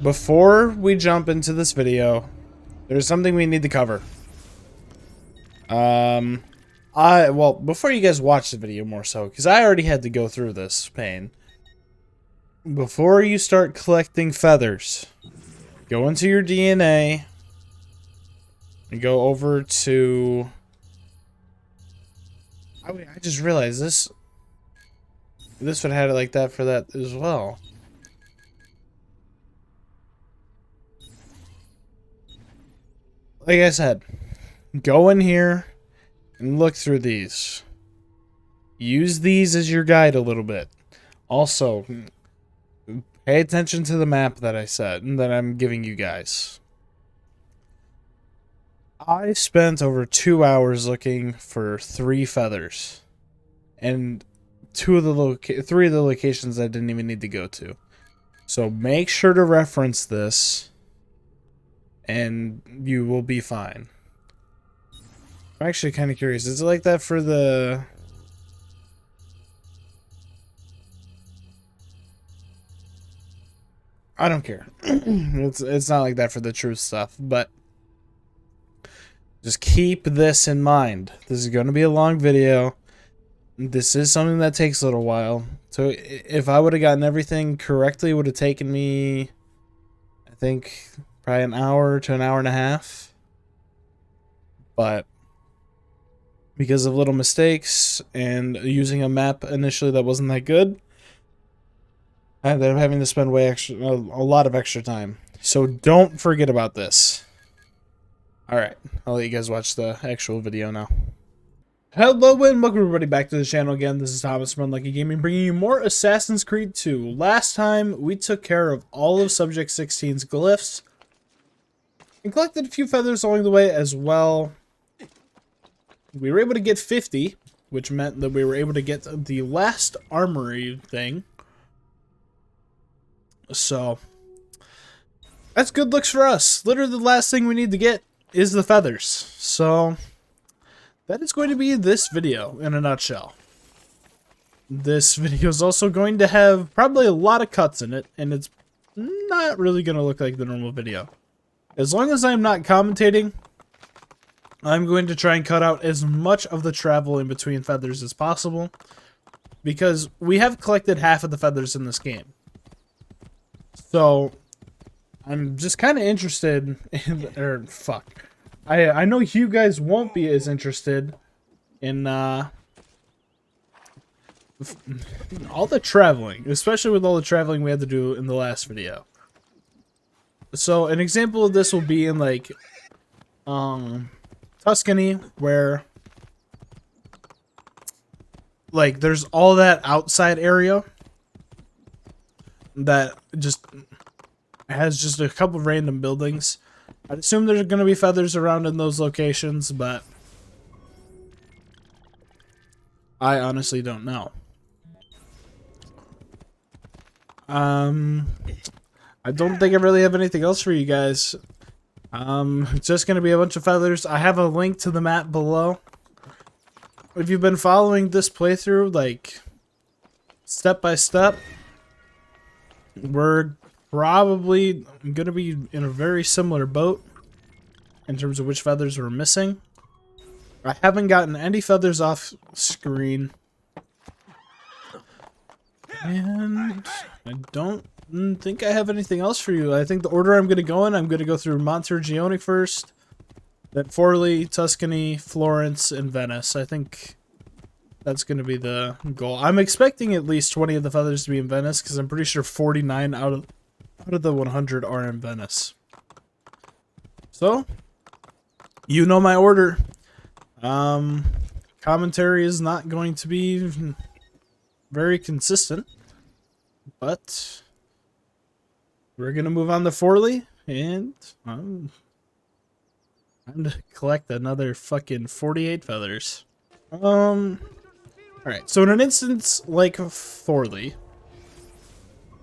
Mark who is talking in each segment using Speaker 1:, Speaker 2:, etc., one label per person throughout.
Speaker 1: before we jump into this video, there's something we need to cover. Well, before you guys watch the video more so, because I already had to go through this pain. Before you start collecting feathers, go into your DNA and go over to... I just realized this would have had it like that for that as well. Like I said, go in here and look through these. Use these as your guide a little bit. Also, pay attention to the map that I said and that I'm giving you guys. I spent over 2 hours looking for 3 feathers. And 3 of the locations I didn't even need to go to. So make sure to reference this and you will be fine. I'm actually kind of curious. Is it like that for the... I don't care. It's not like that for the truth stuff, but just keep this in mind. This is going to be a long video. This is something that takes a little while. So if I would have gotten everything correctly, it would have taken me, I think, probably an hour to an hour and a half. But because of little mistakes and using a map initially that wasn't that good, I ended up having to spend a lot of extra time. So don't forget about this. Alright, I'll let you guys watch the actual video now. Hello and welcome everybody back to the channel again. This is Thomas from Unlucky Gaming, bringing you more Assassin's Creed 2. Last time, we took care of all of Subject 16's glyphs and collected a few feathers along the way as well. We were able to get 50, which meant that we were able to get the last armory thing. So, that's good looks for us. Literally the last thing we need to get is the feathers. So, that is going to be this video in a nutshell. This video is also going to have probably a lot of cuts in it, and it's not really going to look like the normal video. As long as I'm not commentating, I'm going to try and cut out as much of the travel in between feathers as possible, because we have collected half of the feathers in this game. So, I'm just kind of interested in, I know you guys won't be as interested in, all the traveling, especially with all the traveling we had to do in the last video. So, an example of this will be in, like, Tuscany, where, like, there's all that outside area that just has just a couple of random buildings. I'd assume there's going to be feathers around in those locations, but I honestly don't know. I don't think I really have anything else for you guys. It's just going to be a bunch of feathers. I have a link to the map below. If you've been following this playthrough, like, step by step, we're probably going to be in a very similar boat in terms of which feathers we're missing. I haven't gotten any feathers off screen. And I don't think I have anything else for you. I think the order I'm going to go in, I'm going to go through Montergione first, then Forlì, Tuscany, Florence, and Venice. I think that's going to be the goal. I'm expecting at least 20 of the feathers to be in Venice, because I'm pretty sure 49 out of the 100 are in Venice. So, you know my order. Commentary is not going to be very consistent, but we're going to move on to Forlì, and I'm to collect another fucking 48 feathers. Alright, so in an instance like Forlì,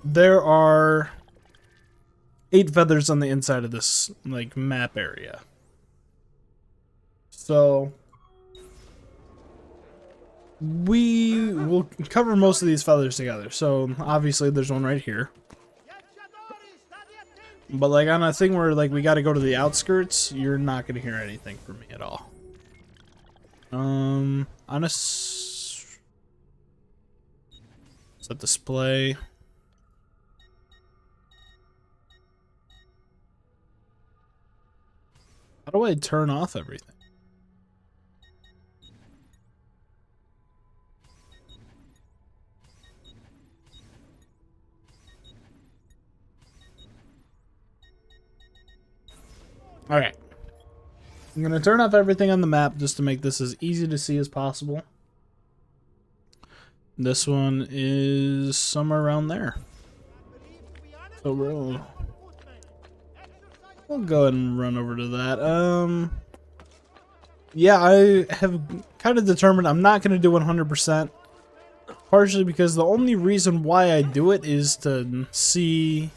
Speaker 1: there are 8 feathers on the inside of this, like, map area. So, we will cover most of these feathers together. So, obviously, there's one right here. But like on a thing where like we got to go to the outskirts, you're not gonna hear anything from me at all. On a is that display? How do I turn off everything? Alright. I'm going to turn off everything on the map just to make this as easy to see as possible. This one is somewhere around there. So we'll go ahead and run over to that. Yeah, I have kind of determined I'm not going to do 100%. Partially because the only reason why I do it is to see...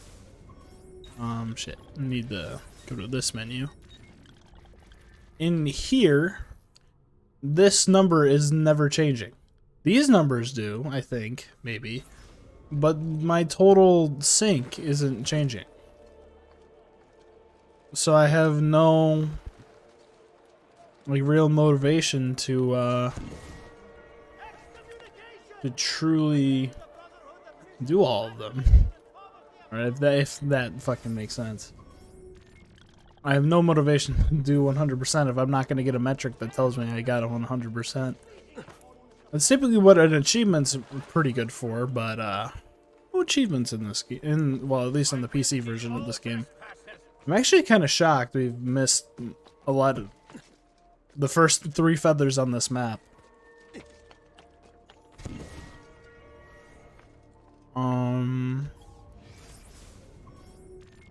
Speaker 1: shit. I need to go to this menu. In here, this number is never changing. These numbers do, I think, maybe. But my total sync isn't changing. So I have no, like, real motivation to truly do all of them. Alright, if that fucking makes sense. I have no motivation to do 100% if I'm not going to get a metric that tells me I got a 100%. That's typically what an achievement's pretty good for, but no achievements in this game. Well, at least on the PC version of this game. I'm actually kind of shocked we've missed a lot of the first 3 feathers on this map.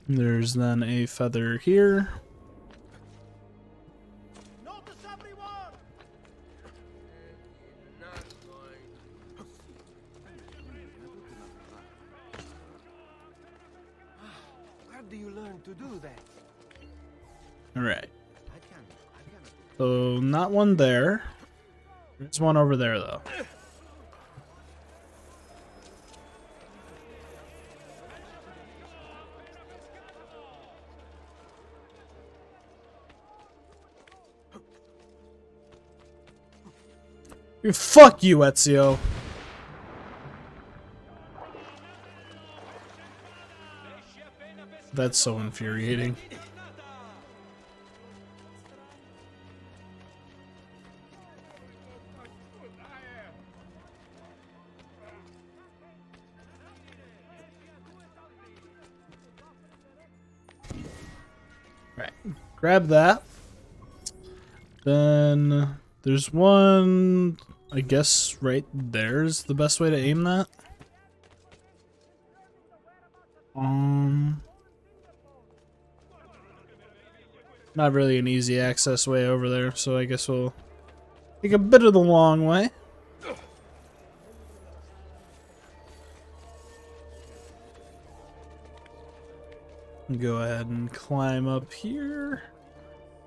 Speaker 1: There's then a feather here.
Speaker 2: Notice everyone! Where do you learn to do that?
Speaker 1: Alright. So, not one there. There's one over there, though. Fuck you, Ezio. That's so infuriating. Right. Grab that. Then there's one, I guess right there's the best way to aim that. Not really an easy access way over there, so I guess we'll take a bit of the long way. Go ahead and climb up here.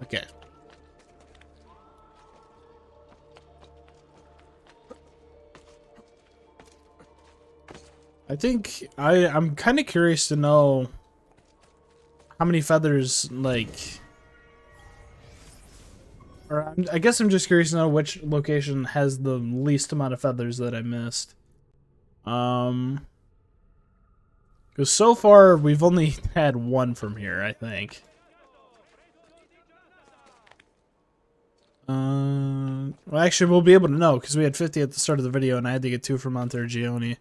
Speaker 1: Okay. I think I'm kind of curious to know how many feathers, like, or I guess I'm just curious to know which location has the least amount of feathers that I missed. Because so far we've only had one from here, I think. Well, actually, we'll be able to know because we had 50 at the start of the video, and I had to get 2 from Montergione.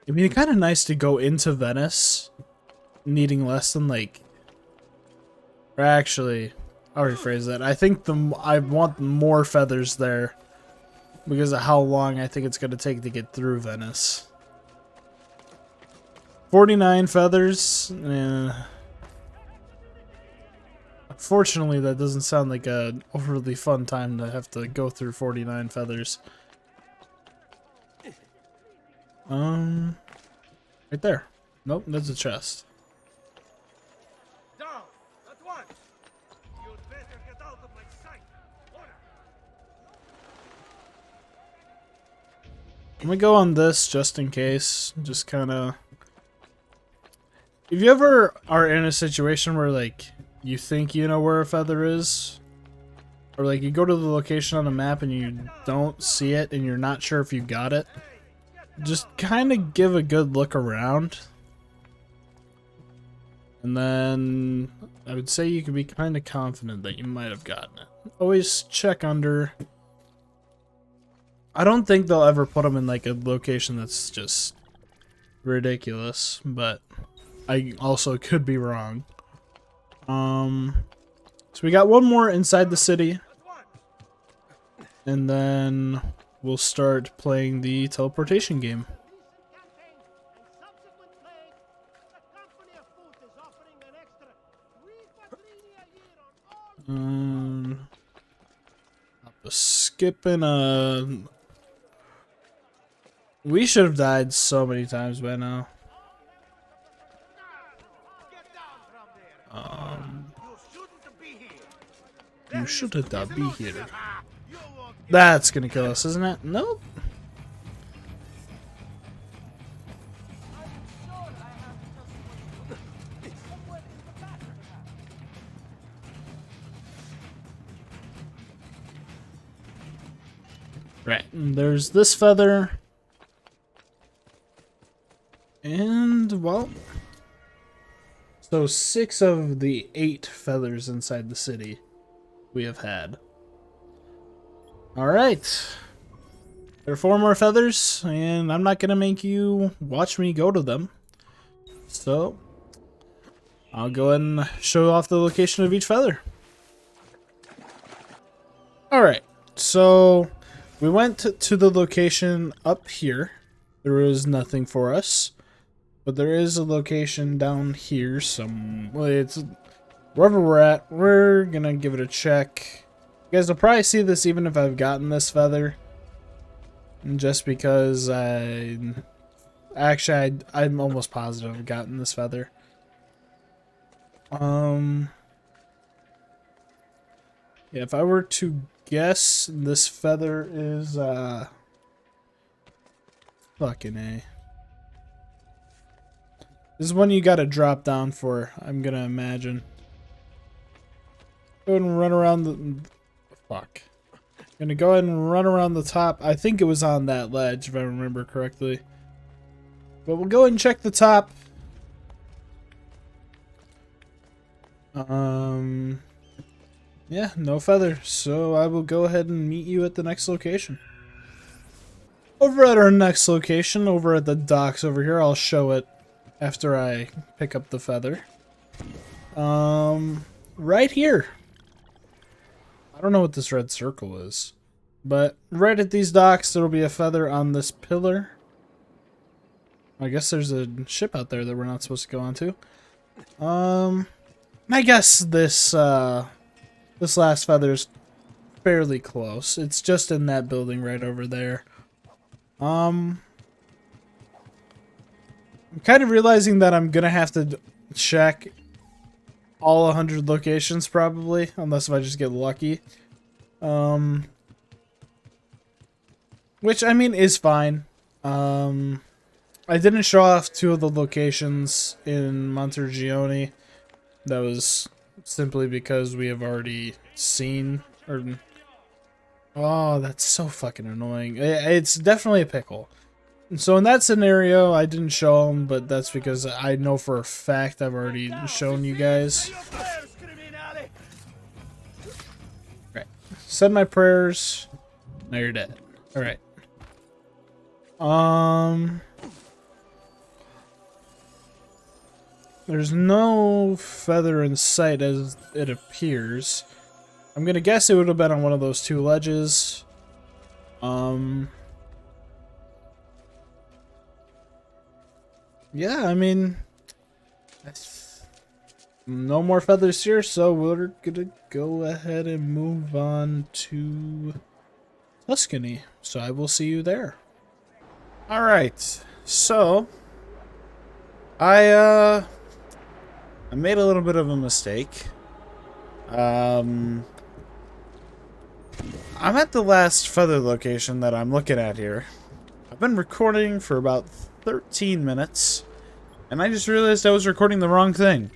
Speaker 1: I mean, it's kind of nice to go into Venice needing less than, like... Or actually, I'll rephrase that. I think I want more feathers there because of how long I think it's going to take to get through Venice. 49 feathers? Unfortunately, that doesn't sound like a overly fun time to have to go through 49 feathers. Right there. Nope, that's a chest.
Speaker 2: Down! At once! You'd better get out of my sight! Order!
Speaker 1: I'm gonna go on this just in case. Just kind of If you ever are in a situation where, like, you think you know where a feather is, or, like, you go to the location on the map and you don't see it and you're not sure if you got it, just kind of give a good look around. And then I would say you could be kind of confident that you might have gotten it. Always check under. I don't think they'll ever put them in, like, a location that's just ridiculous, but I also could be wrong. So we got one more inside the city, and then we'll start playing the teleportation game. Skipping we should have died so many times by now. You shouldn't be here. That's gonna kill us, isn't it? Nope. Right, and there's this feather. And, well, so 6 of the 8 feathers inside the city we have had. Alright. There are 4 more feathers, and I'm not going to make you watch me go to them. So, I'll go ahead and show off the location of each feather. Alright, so we went to the location up here. There was nothing for us. But there is a location down here well, it's wherever we're at. We're gonna give it a check. You guys will probably see this even if I've gotten this feather. Just because I'm almost positive I've gotten this feather. Yeah, if I were to guess, this feather is fucking A. This is one you gotta drop down for, I'm gonna imagine. Go ahead and run around the... Fuck. Gonna go ahead and run around the top. I think it was on that ledge, if I remember correctly. But we'll go ahead and check the top. Yeah, no feather. So I will go ahead and meet you at the next location. Over at our next location, over at the docks over here, I'll show it after I pick up the feather. Right here. I don't know what this red circle is, but right at these docks there'll be a feather on this pillar. I guess there's a ship out there that we're not supposed to go onto. I guess this this last feather's fairly close. It's just in that building right over there. I'm kind of realizing that I'm gonna have to check all 100 locations probably, unless if I just get lucky. Which, I mean, is fine. I didn't show off 2 of the locations in Montergione. That was simply because we have already seen, or... Oh, that's so fucking annoying. It's definitely a pickle. So in that scenario, I didn't show them, but that's because I know for a fact I've already shown you guys. Right. Said my prayers. Now you're dead. Alright. There's no feather in sight as it appears. I'm gonna guess it would have been on one of those 2 ledges. Yeah, I mean, no more feathers here, so we're gonna go ahead and move on to Tuscany. So I will see you there. Alright, so I made a little bit of a mistake. I'm at the last feather location that I'm looking at here. I've been recording for about 13 minutes, And I just realized I was recording the wrong thing.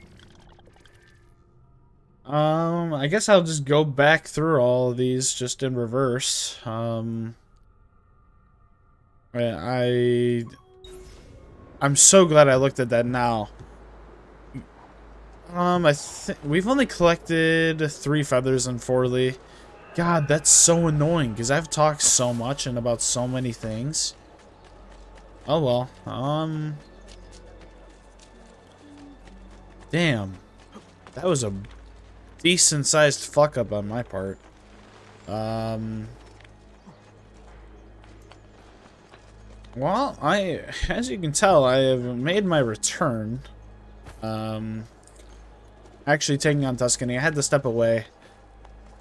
Speaker 1: I guess I'll just go back through all of these just in reverse. I'm so glad I looked at that now. I think we've only collected 3 feathers in Forley. God, that's so annoying because I've talked so much and about so many things. Oh well. Damn. That was a decent sized fuck up on my part. Well, as you can tell, I have made my return. Actually taking on Tuscany. I had to step away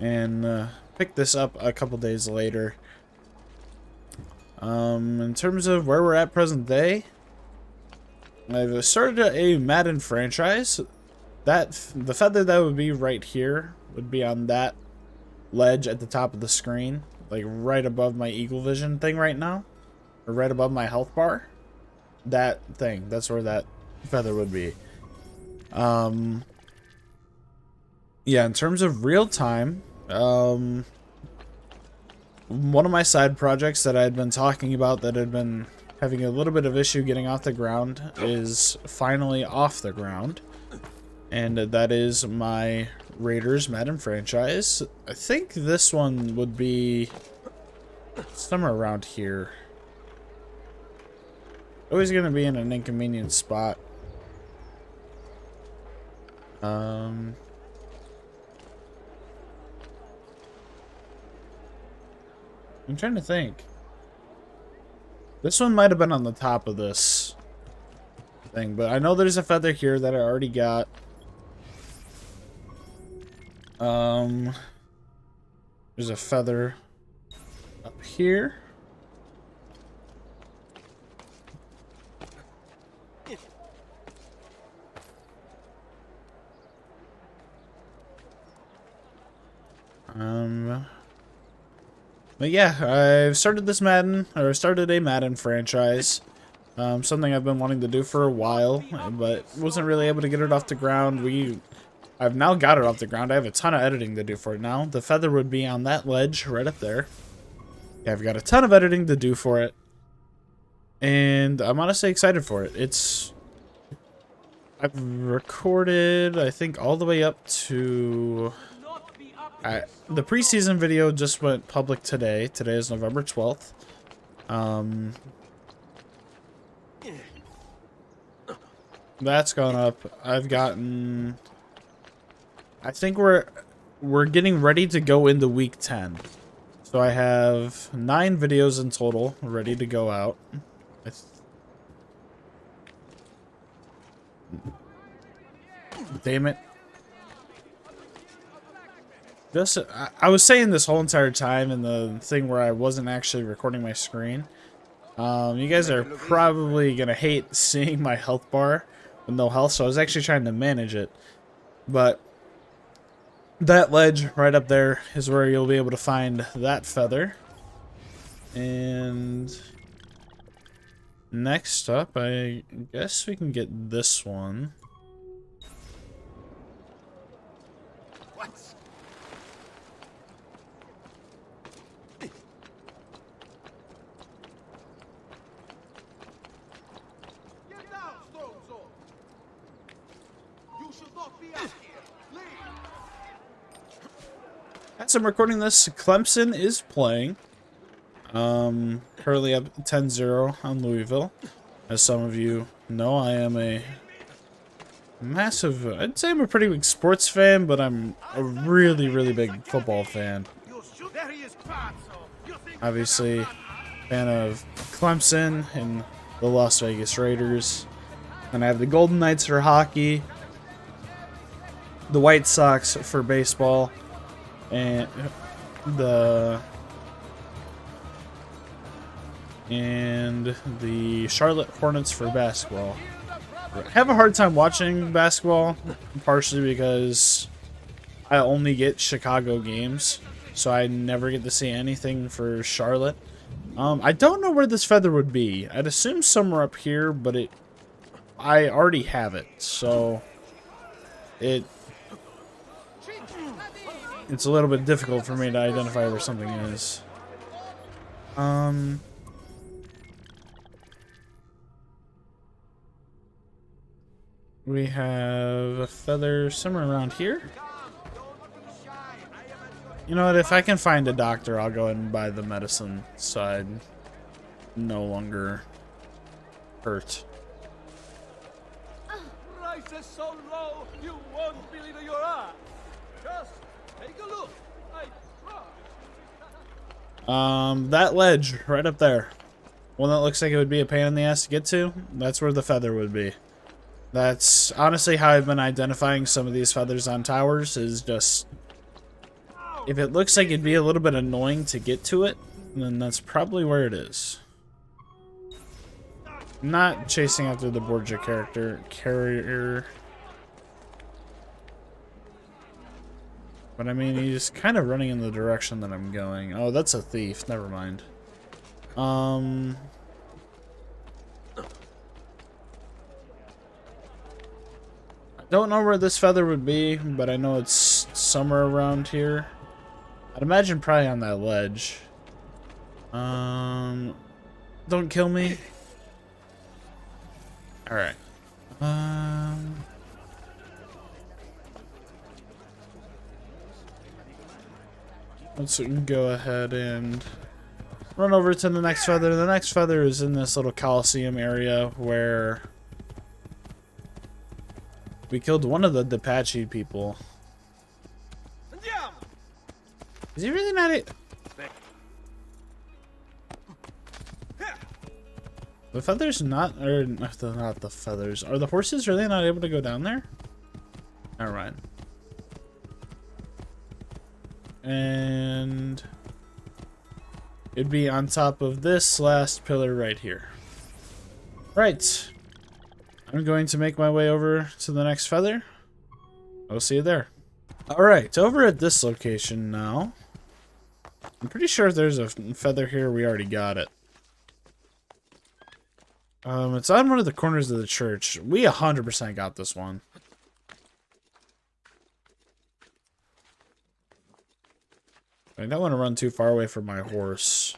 Speaker 1: and pick this up a couple days later. In terms of where we're at present day, I've started a Madden franchise. The feather that would be right here would be on that ledge at the top of the screen, like right above my Eagle Vision thing right now, or right above my health bar. That thing, that's where that feather would be. Yeah, in terms of real time, one of my side projects that I had been talking about that had been having a little bit of issue getting off the ground is finally off the ground. And that is my Raiders Madden franchise. I think this one would be somewhere around here. Always going to be in an inconvenient spot. I'm trying to think. This one might have been on the top of this thing, but I know there's a feather here that I already got. There's a feather up here. But yeah, I've started this Madden, or started a Madden franchise. Something I've been wanting to do for a while, but wasn't really able to get it off the ground. I've now got it off the ground. I have a ton of editing to do for it now. The feather would be on that ledge right up there. Yeah, I've got a ton of editing to do for it. And I'm honestly excited for it. I've recorded, I think, all the way up to... the preseason video just went public today. Today is November 12th. That's gone up. I've gotten... I think we're getting ready to go into week 10. So I have 9 videos in total ready to go out. Damn it. I was saying this whole entire time in the thing where I wasn't actually recording my screen. You guys are probably gonna hate seeing my health bar with no health, so I was actually trying to manage it. But that ledge right up there is where you'll be able to find that feather. And next up, I guess we can get this one.
Speaker 2: What? Get down, Stone Sword! You should not be out here. Leave!
Speaker 1: As I'm recording this, Clemson is playing. Currently up 10-0 on Louisville. As some of you know, I am a massive, I'd say I'm a pretty big sports fan, but I'm a really, really big football fan. Obviously, fan of Clemson and the Las Vegas Raiders. And I have the Golden Knights for hockey, the White Sox for baseball, and the Charlotte Hornets for basketball. I have a hard time watching basketball, partially because I only get Chicago games, so I never get to see anything for Charlotte. I don't know where this feather would be. I'd assume somewhere up here, but I already have it, so it's a little bit difficult for me to identify where something is. We have a feather somewhere around here. You know what? If I can find a doctor, I'll go ahead and buy the medicine so I no longer hurt.
Speaker 2: Prices so low, you won't believe your eyes. Just take a look. I promise.
Speaker 1: That ledge right up there. One that looks like it would be a pain in the ass to get to, that's where the feather would be. That's honestly how I've been identifying some of these feathers on towers, is just if it looks like it'd be a little bit annoying to get to it, then that's probably where it is. I'm not chasing after the Borgia carrier. But I mean, he's kind of running in the direction that I'm going. Oh, that's a thief. Never mind. I don't know where this feather would be, but I know it's somewhere around here. I'd imagine probably on that ledge. Don't kill me. Alright. Let's go ahead and run over to the next feather. The next feather is in this little Coliseum area where we killed one of the Apache people. Is he really not it? The feathers not, or not the feathers. Are the horses really not able to go down there? Alright. And it'd be on top of this last pillar right here. Right. I'm going to make my way over to the next feather. I'll see you there. Alright, over at this location now. I'm pretty sure if there's a feather here, we already got it. It's on one of the corners of the church. We 100% got this one. I don't want to run too far away from my horse.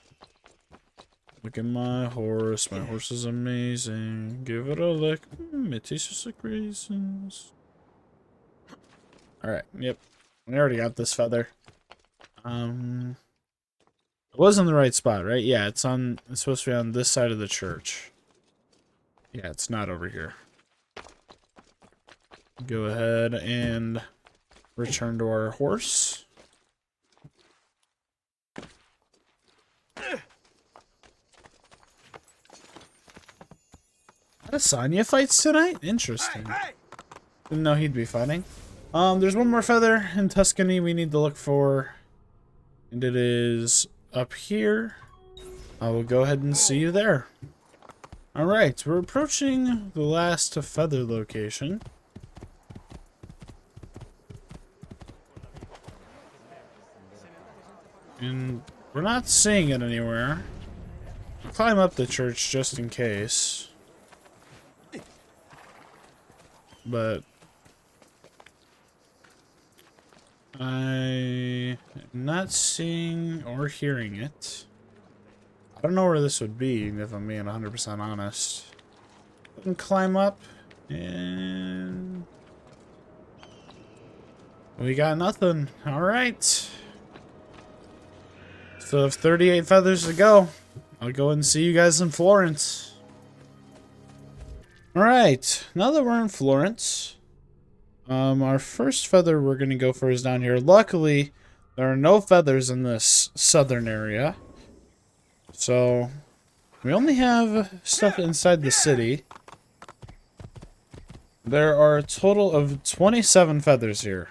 Speaker 1: Look at my horse. My horse is amazing. Give it a lick. It tastes like raisins. Alright, yep. We already got this feather. It was in the right spot, right? Yeah, it's supposed to be on this side of the church. Yeah, it's not over here. Go ahead and return to our horse. Adesanya fights tonight? Interesting. Didn't know he'd be fighting. There's one more feather in Tuscany we need to look for. And it is up here. I will go ahead and see you there. Alright, we're approaching the last feather location. And we're not seeing it anywhere. I'll climb up the church just in case. But I am not seeing or hearing it. I don't know where this would be, if I'm being 100% honest. I can climb up, and we got nothing. Alright. So if 38 feathers to go, I'll go and see you guys in Florence. Alright, now that we're in Florence, our first feather we're going to go for is down here. Luckily, there are no feathers in this southern area. So, we only have stuff inside the city. There are a total of 27 feathers here.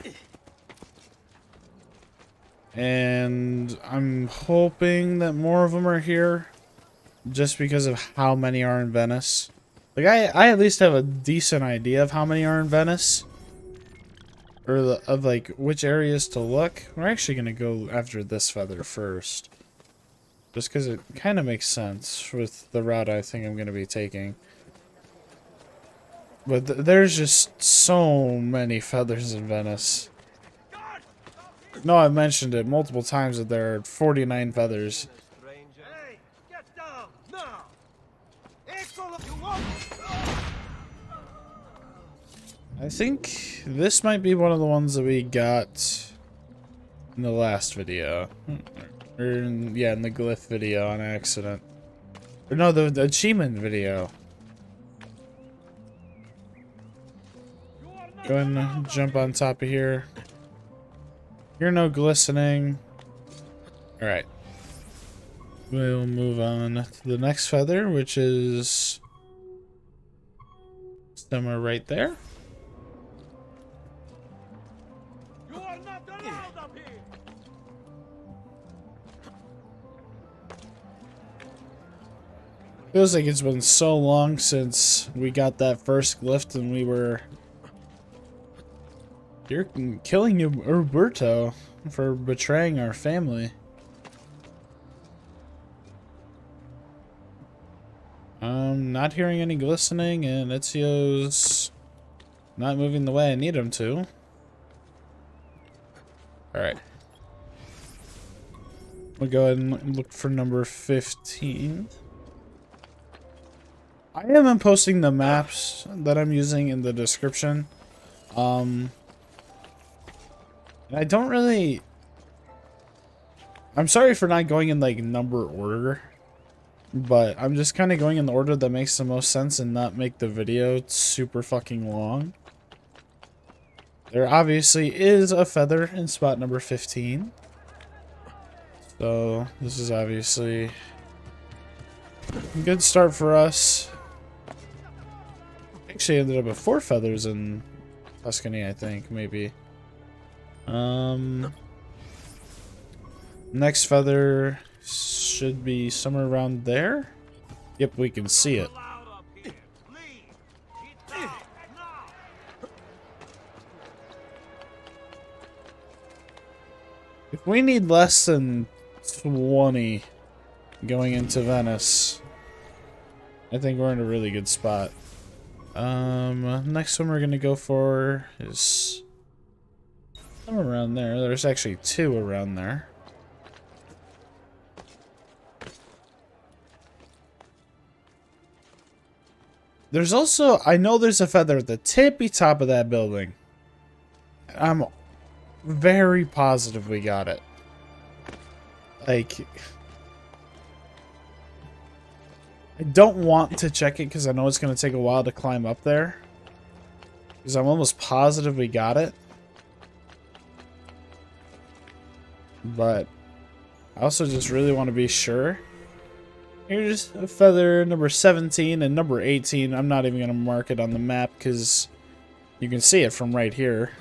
Speaker 1: And I'm hoping that more of them are here. Just because of how many are in Venice. Like, I at least have a decent idea of how many are in Venice. Or of, like, which areas to look. We're actually going to go after this feather first. Just because it kind of makes sense with the route I think I'm going to be taking. But there's just so many feathers in Venice. No, I've mentioned it multiple times that there are 49 feathers.
Speaker 2: Hey, get down now. It's all of you want.
Speaker 1: I think this might be one of the ones that we got in the last video. Or yeah, in the glyph video on accident. Or no, the achievement video. Go ahead and jump on top of here. You're no glistening. Alright. We'll move on to the next feather, which is somewhere right there.
Speaker 2: You are not allowed up here.
Speaker 1: Feels like it's been so long since we got that first glyph and we were... You're killing Roberto for betraying our family. Not hearing any glistening, and Ezio's not moving the way I need him to. Alright. We'll go ahead and look for number 15. I am posting the maps that I'm using in the description. I don't really... I'm sorry for not going in, like, number order. But I'm just kind of going in the order that makes the most sense and not make the video super fucking long. There obviously is a feather in spot number 15. So, this is obviously a good start for us. Actually ended up with 4 feathers in Tuscany, I think, maybe. Next feather should be somewhere around there. Yep, we can see it. If we need less than 20 going into Venice, I think we're in a really good spot. Next one we're gonna go for is somewhere around there. There's actually 2 around there. There's also, I know there's a feather at the tippy top of that building. I'm very positive we got it. Like, I don't want to check it because I know it's going to take a while to climb up there. Because I'm almost positive we got it. But I also just really want to be sure. Here's a feather number 17 and number 18. I'm not even going to mark it on the map because you can see it from right here.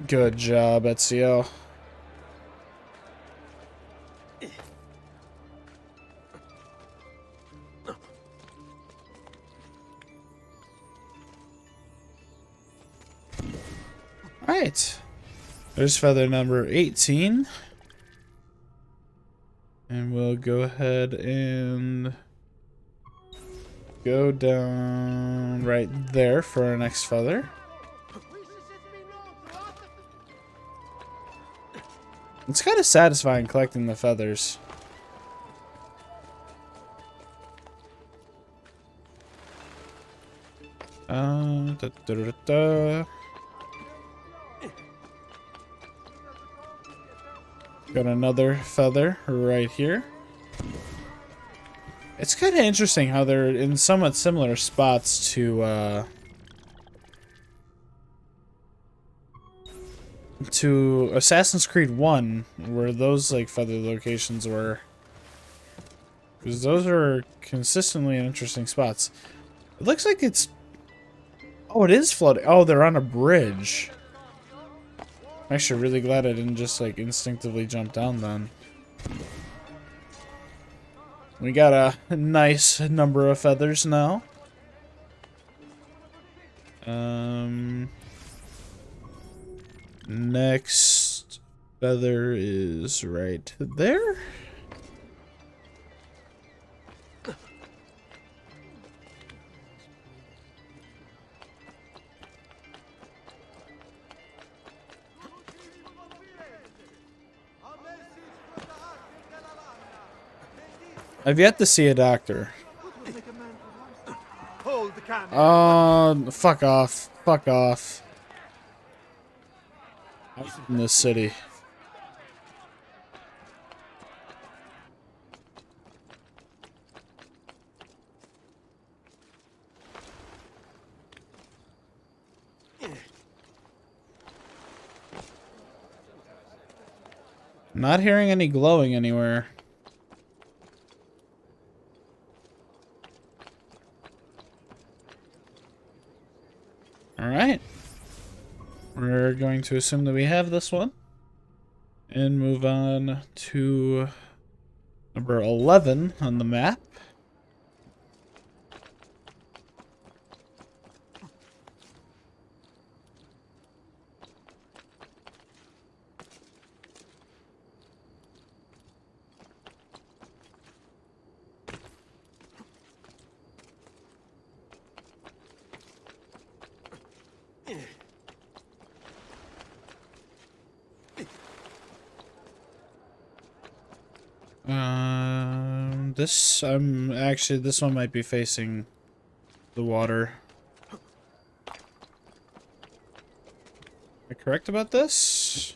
Speaker 1: Good job, Ezio. Alright. There's feather number 18. And we'll go ahead and go down right there for our next feather. It's kind of satisfying collecting the feathers. Got another feather right here. It's kind of interesting how they're in somewhat similar spots to Assassin's Creed 1, where those like feather locations were. Because those are consistently in interesting spots. It looks like it's... Oh, it is flooding. Oh, they're on a bridge. I'm actually really glad I didn't just like instinctively jump down then. We got a nice number of feathers now. Next feather is right there. I've yet to see a doctor.
Speaker 2: Hold the camera.
Speaker 1: Fuck off. Fuck off. I'm in this city. Not hearing any glowing anywhere. Alright. We're going to assume that we have this one. And move on to number 11 on the map. This one might be facing the water. Am I correct about this?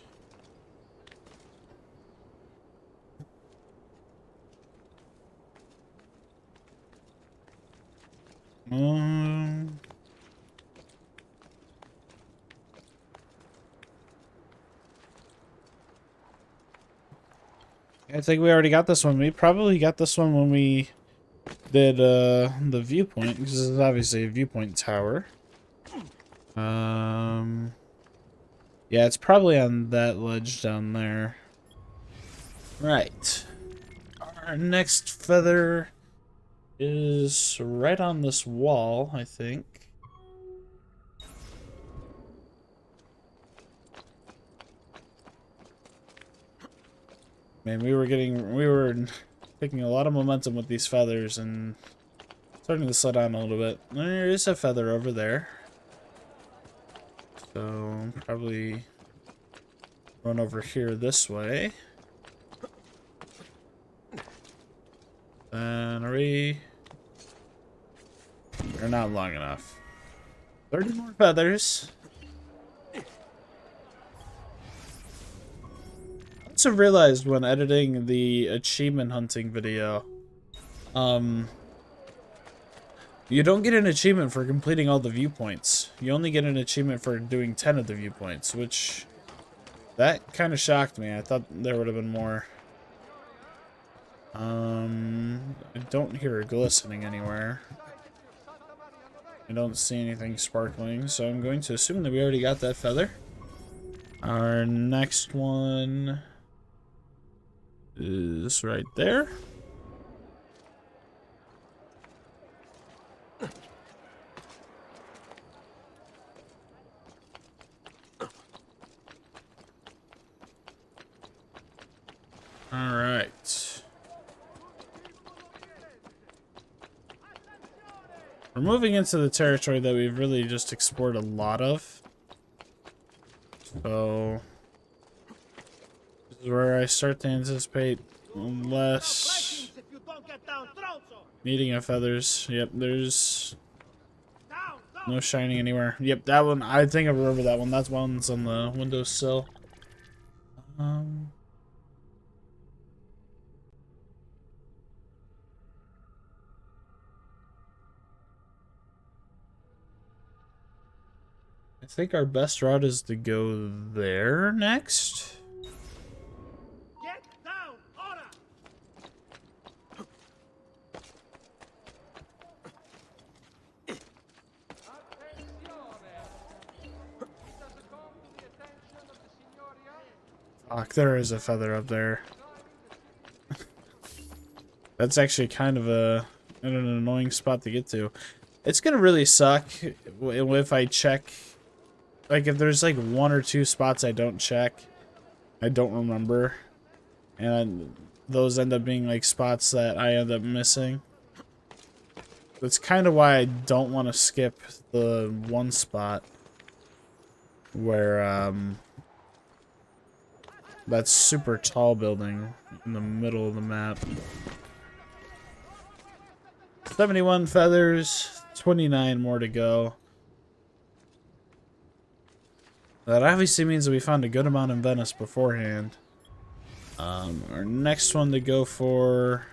Speaker 1: I think we already got this one. We probably got this one when we did the viewpoint, because this is obviously a viewpoint tower. Yeah, it's probably on that ledge down there. Right. Our next feather is right on this wall, I think. Man, we were taking a lot of momentum with these feathers and starting to slow down a little bit. There is a feather over there. So, probably run over here this way. And we're not long enough. 30 more feathers. I also realized when editing the achievement hunting video, you don't get an achievement for completing all the viewpoints. You only get an achievement for doing 10 of the viewpoints, which that kind of shocked me. I thought there would have been more. I don't hear it glistening anywhere. I don't see anything sparkling, so I'm going to assume that we already got that feather. Our next one is right there. All right. We're moving into the territory that we've really just explored a lot of. So this is where I start to anticipate less needing of feathers. Yep, there's no shining anywhere. Yep, that one, I think I remember that one. That's one's on the windowsill. I think our best route is to go there next.
Speaker 2: Get down, order.
Speaker 1: Fuck, there is a feather up there. That's actually kind of an annoying spot to get to. It's gonna really suck if I check. Like, if there's like 1 or 2 spots I don't check, I don't remember, and those end up being like spots that I end up missing. That's kind of why I don't want to skip the one spot where that super tall building in the middle of the map. 71 feathers, 29 more to go. That obviously means that we found a good amount in Venice beforehand. Our next one to go for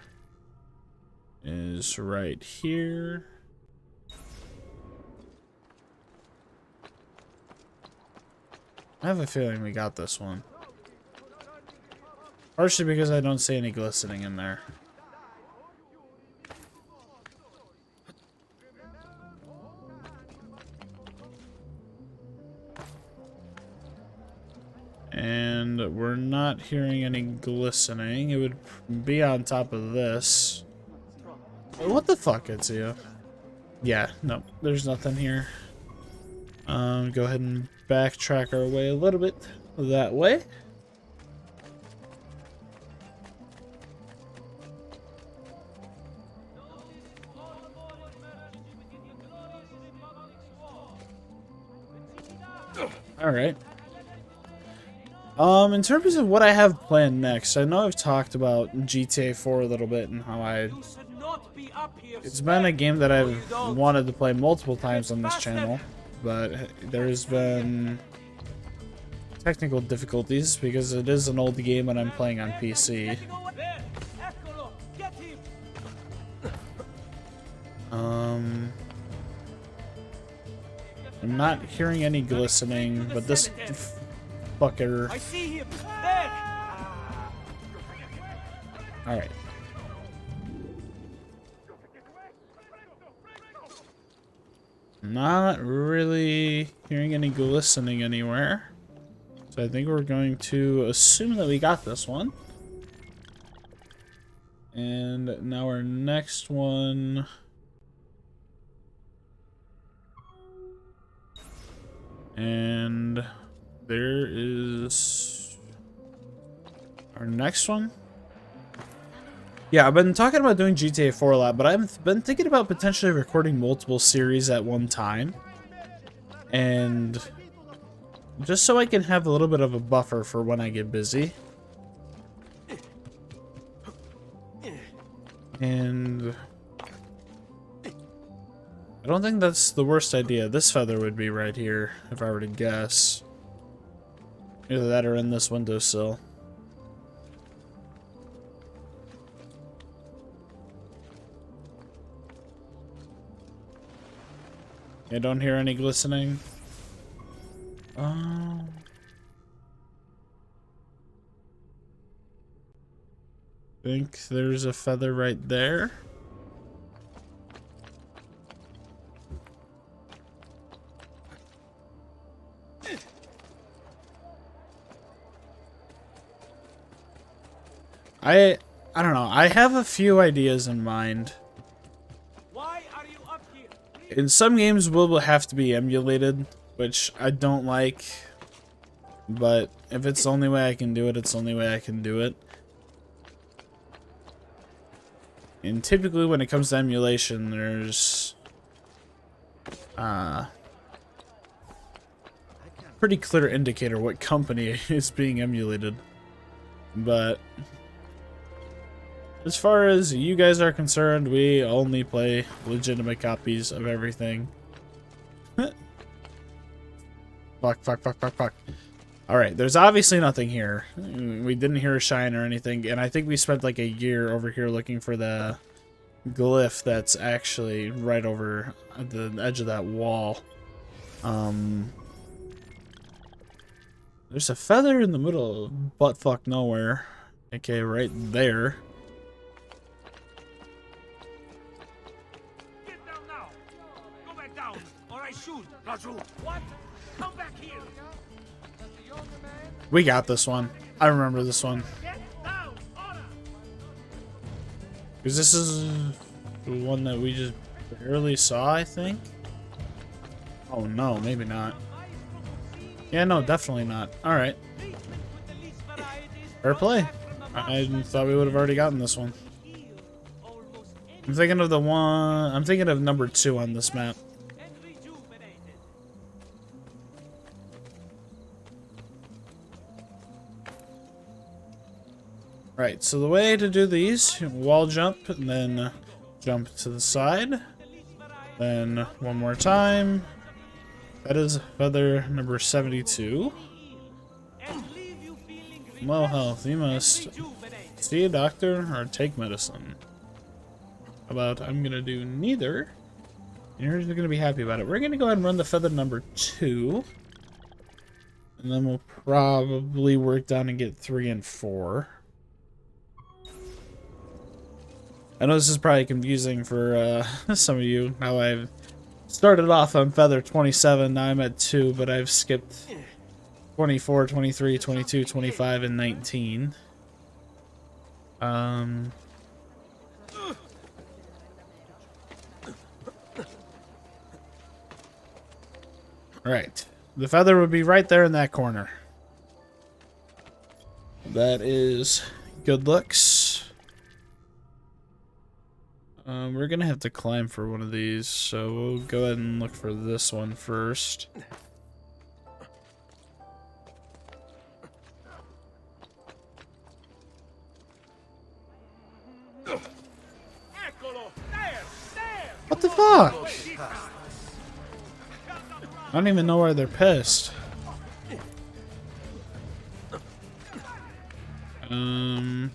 Speaker 1: is right here. I have a feeling we got this one. Partially because I don't see any glistening in there. And we're not hearing any glistening. It would be on top of this. What the fuck, it's you? Yeah, no, there's nothing here. Go ahead and backtrack our way a little bit that way. All right. In terms of what I have planned next, I know I've talked about GTA 4 a little bit and how it's been a game that I've wanted to play multiple times on this channel, but there's been technical difficulties because it is an old game and I'm playing on PC. I'm not hearing any glistening, but this fucker.
Speaker 2: I see him there.
Speaker 1: All right. Not really hearing any glistening anywhere. So I think we're going to assume that we got this one. And now our next one. And there is our next one. Yeah, I've been talking about doing GTA 4 a lot, but I've been thinking about potentially recording multiple series at one time. And just so I can have a little bit of a buffer for when I get busy. And I don't think that's the worst idea. This feather would be right here, if I were to guess. Either that or in this windowsill. I don't hear any glistening. Think there's a feather right there. I don't know. I have a few ideas in mind.
Speaker 2: Why are you up here?
Speaker 1: In some games, will have to be emulated, which I don't like. But if it's the only way I can do it, it's the only way I can do it. And typically, when it comes to emulation, there's pretty clear indicator what company is being emulated. But as far as you guys are concerned, we only play legitimate copies of everything. Fuck. Alright, there's obviously nothing here. We didn't hear a shine or anything, and I think we spent like a year over here looking for the glyph that's actually right over at the edge of that wall. There's a feather in the middle of buttfuck nowhere. Okay, right there.
Speaker 2: Get down now. Go back down, or I shoot. Raju. What? Come back here.
Speaker 1: We got this one. I remember this one.
Speaker 2: Get down. Order.
Speaker 1: Because this is the one that we just barely saw, I think. Oh no, maybe not. Yeah, no, definitely not. Alright. Fair play. I thought we would have already gotten this one. I'm thinking of the one... I'm thinking of number 2 on this map. Right, so the way to do these, wall jump, and then Jump to the side. Then one more time. That is feather number 72. Low health. You must see a doctor or take medicine. How about I'm gonna do neither. And you're gonna be happy about it. We're gonna go ahead and run the feather number 2. And then we'll probably work down and get 3 and 4. I know this is probably confusing for some of you. How I've started off on feather 27, now I'm at 2, but I've skipped 24, 23, 22, 25, and 19. Alright. The feather would be right there in that corner. That is good looks. We're gonna have to climb for one of these, so we'll go ahead and look for this one first. What the fuck? I don't even know why they're pissed. I'm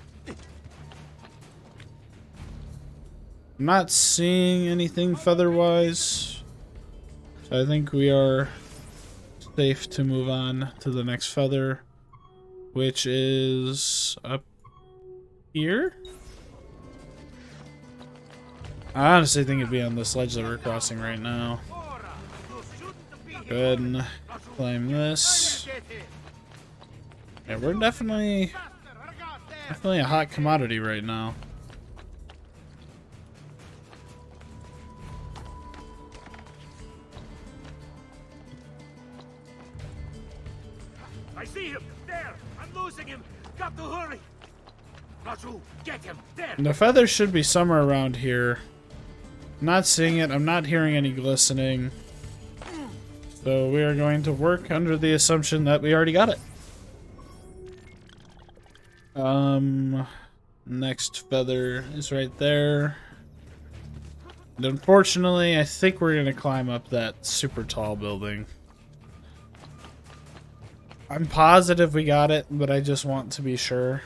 Speaker 1: not seeing anything feather-wise, so I think we are safe to move on to the next feather, which is up here. I honestly think it'd be on this ledge that we're crossing right now. Go ahead and climb this. Yeah, we're definitely a hot commodity right now.
Speaker 2: I see him! There! I'm losing him! Got to hurry! Petruccio, get him! There!
Speaker 1: The feather should be somewhere around here. Not seeing it. I'm not hearing any glistening. So we are going to work under the assumption that we already got it. Next feather is right there. And unfortunately, I think we're going to climb up that super tall building. I'm positive we got it, but I just want to be sure.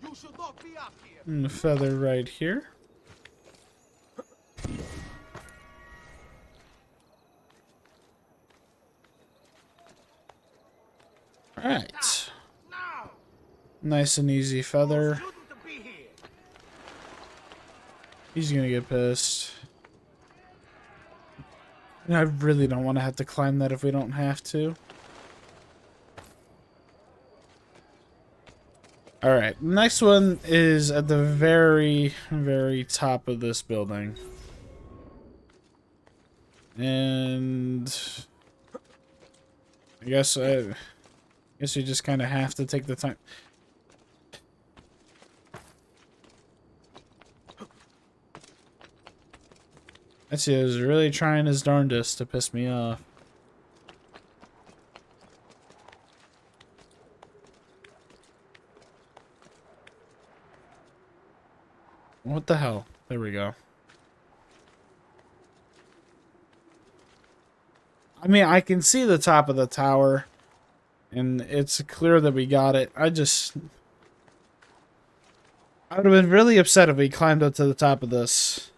Speaker 2: You should not be up here!
Speaker 1: And the feather right here. Alright. Nice and easy feather. He's gonna get pissed. And I really don't want to have to climb that if we don't have to. Alright, next one is at the very, very top of this building. And I guess you just kind of have to take the time. I see, he was really trying his darndest to piss me off. What the hell? There we go. I mean, I can see the top of the tower, and it's clear that we got it. I would have been really upset if we climbed up to the top of this.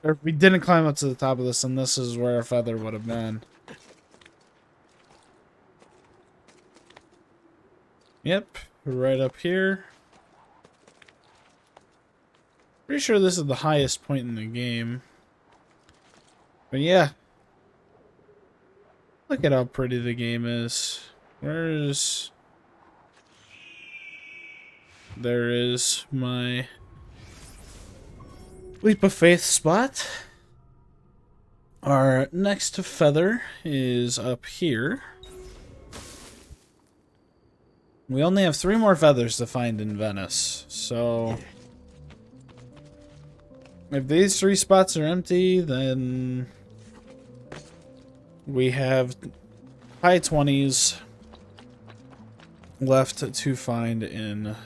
Speaker 1: Or if we didn't climb up to the top of this, and this is where a feather would have been. Yep, right up here. Pretty sure this is the highest point in the game. But yeah. Look at how pretty the game is. There is my leap of faith spot. Our next feather is up here. We only have 3 more feathers to find in Venice, so if these 3 spots are empty, then we have high 20s left to find in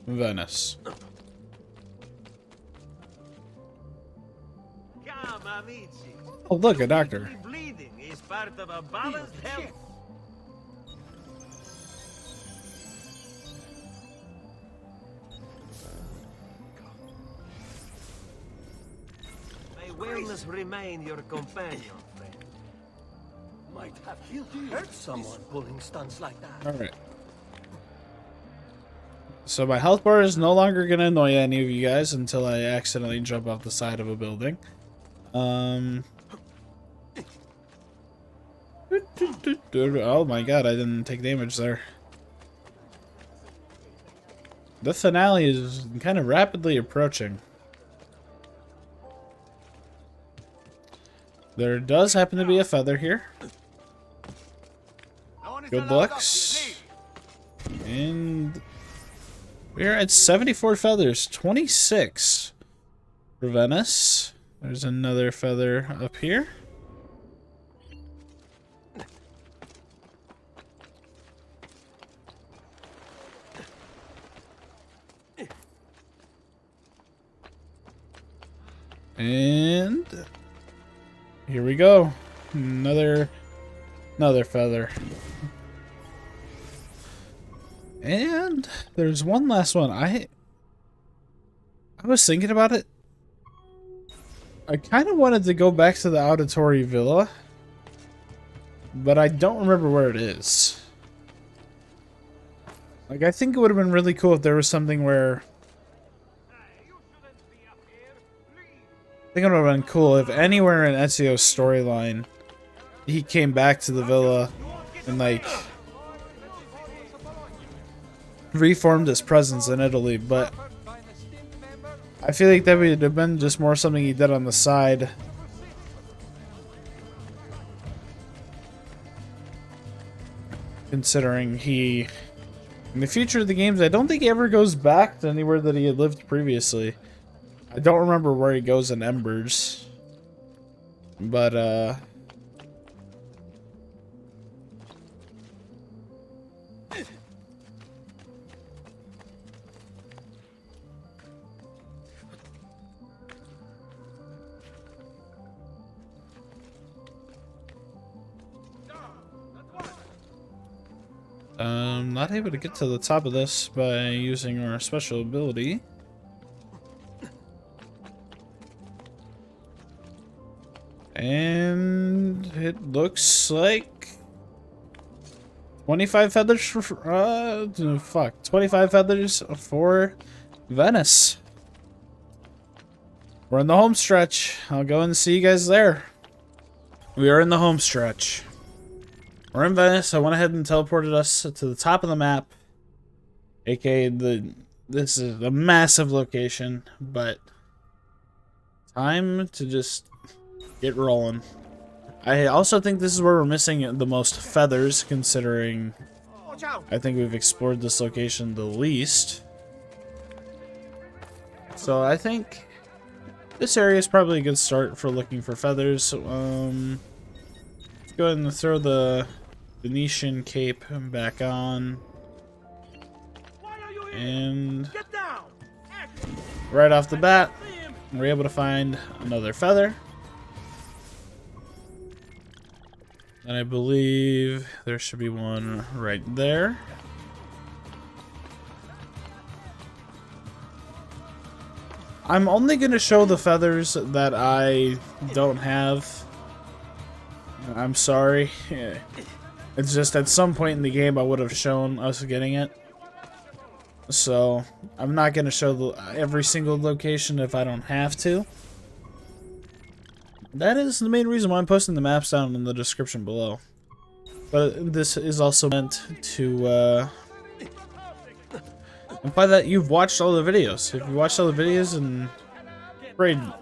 Speaker 1: Venice. Oh, look, a doctor.
Speaker 2: Bleeding is part of a balanced health. May wellness remain your companion, friend. Might have hurt someone pulling stunts like that.
Speaker 1: Alright. So my health bar is no longer going to annoy any of you guys until I accidentally jump off the side of a building. Oh my god, I didn't take damage there. The finale is kind of rapidly approaching. There does happen to be a feather here. Good looks. And we're at 74 feathers, 26 for Venice. There's another feather up here. And here we go. Another feather. And there's one last one. I was thinking about it. I kind of wanted to go back to the Auditory Villa, but I don't remember where it is. Like, I think it would have been really cool if there was something where... I think it would have been cool if anywhere in Ezio's storyline, he came back to the villa and, like, reformed his presence in Italy, but I feel like that would have been just more something he did on the side. Considering he, in the future of the games, I don't think he ever goes back to anywhere that he had lived previously. I don't remember where he goes in Embers. But, I'm not able to get to the top of this by using our special ability. And it looks like 25 feathers for 25 feathers for Venice. We're in the home stretch. I'll go and see you guys there. We are in the home stretch. We're in Venice. I went ahead and teleported us to the top of the map, aka this is a massive location, but time to just get rolling. I also think this is where we're missing the most feathers, considering I think we've explored this location the least. So I think this area is probably a good start for looking for feathers. Let's go ahead and throw the Venetian cape back on. And right off the bat, we're able to find another feather. And I believe there should be one right there. I'm only going to show the feathers that I don't have. I'm sorry. It's just at some point in the game I would have shown us getting it. So I'm not going to show every single location if I don't have to. That is the main reason why I'm posting the maps down in the description below. But this is also meant to imply that you've watched all the videos. If you watched all the videos and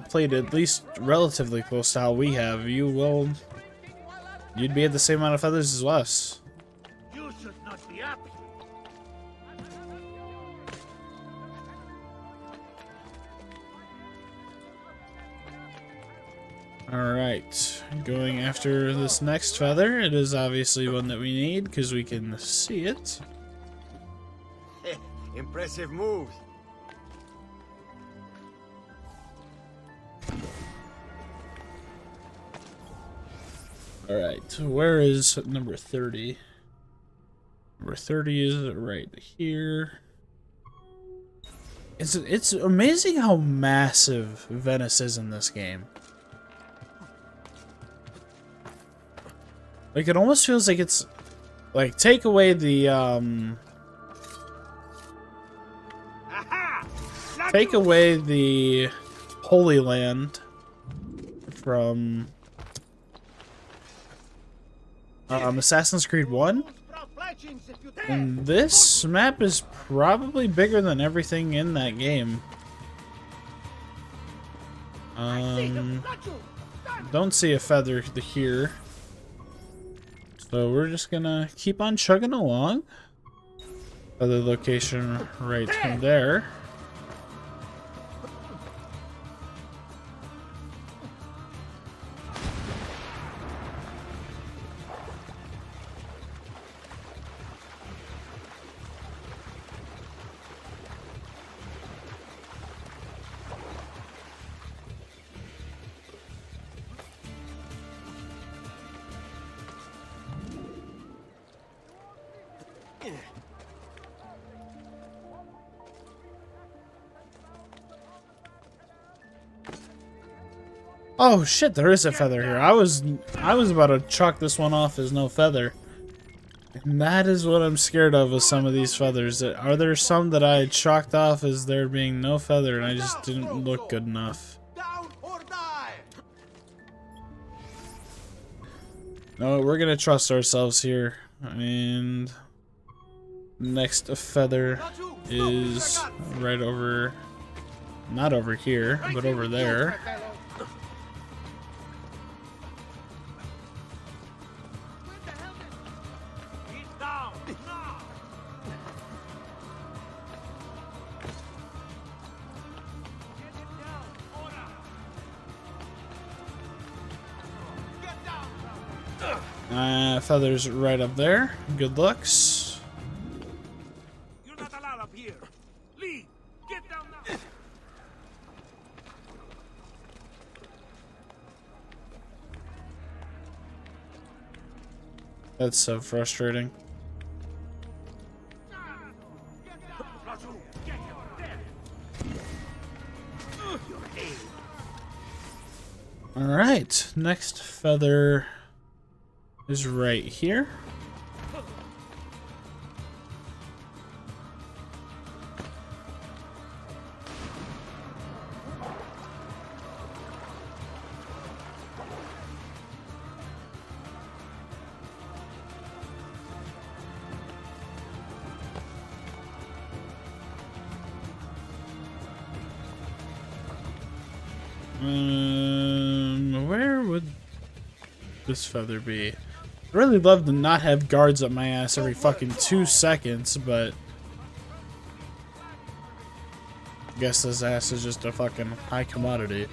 Speaker 1: played at least relatively close to how we have, you'd be at the same amount of feathers as us.
Speaker 2: You should not be happy.
Speaker 1: Alright, going after this next feather. It is obviously one that we need because we can see it.
Speaker 3: Impressive moves.
Speaker 1: Alright, where is number 30? Number 30 is right here. It's amazing how massive Venice is in this game. Like, it almost feels like it's... Like, take away the, take away the Holy Land from... Assassin's Creed 1. And this map is probably bigger than everything in that game. Don't see a feather here. So we're just gonna keep on chugging along. Other location right there. Oh shit, there is a feather here. I was about to chalk this one off as no feather. And that is what I'm scared of with some of these feathers. Are there some that I chalked off as there being no feather and I just didn't look good enough? No, we're gonna trust ourselves here. And next feather is right over, not over here, but over there. Feathers right up there. Good looks.
Speaker 2: You're not allowed up here. Leave. Get down now.
Speaker 1: That's so frustrating. All right, next feather is right here. Where would this feather be? I'd really love to not have guards up my ass every fucking 2 seconds, but I guess this ass is just a fucking high commodity.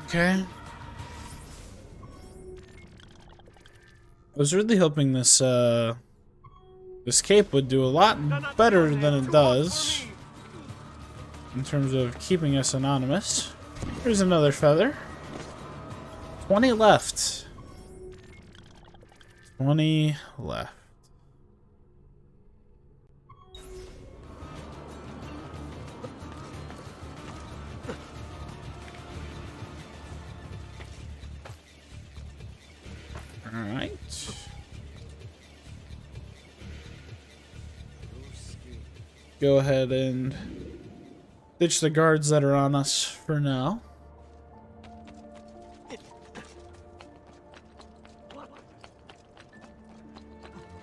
Speaker 1: Okay. I was really hoping this this cape would do a lot better than it does in terms of keeping us anonymous. Here's another feather. 20 left. 20 left. All right. Go ahead and ditch the guards that are on us for now.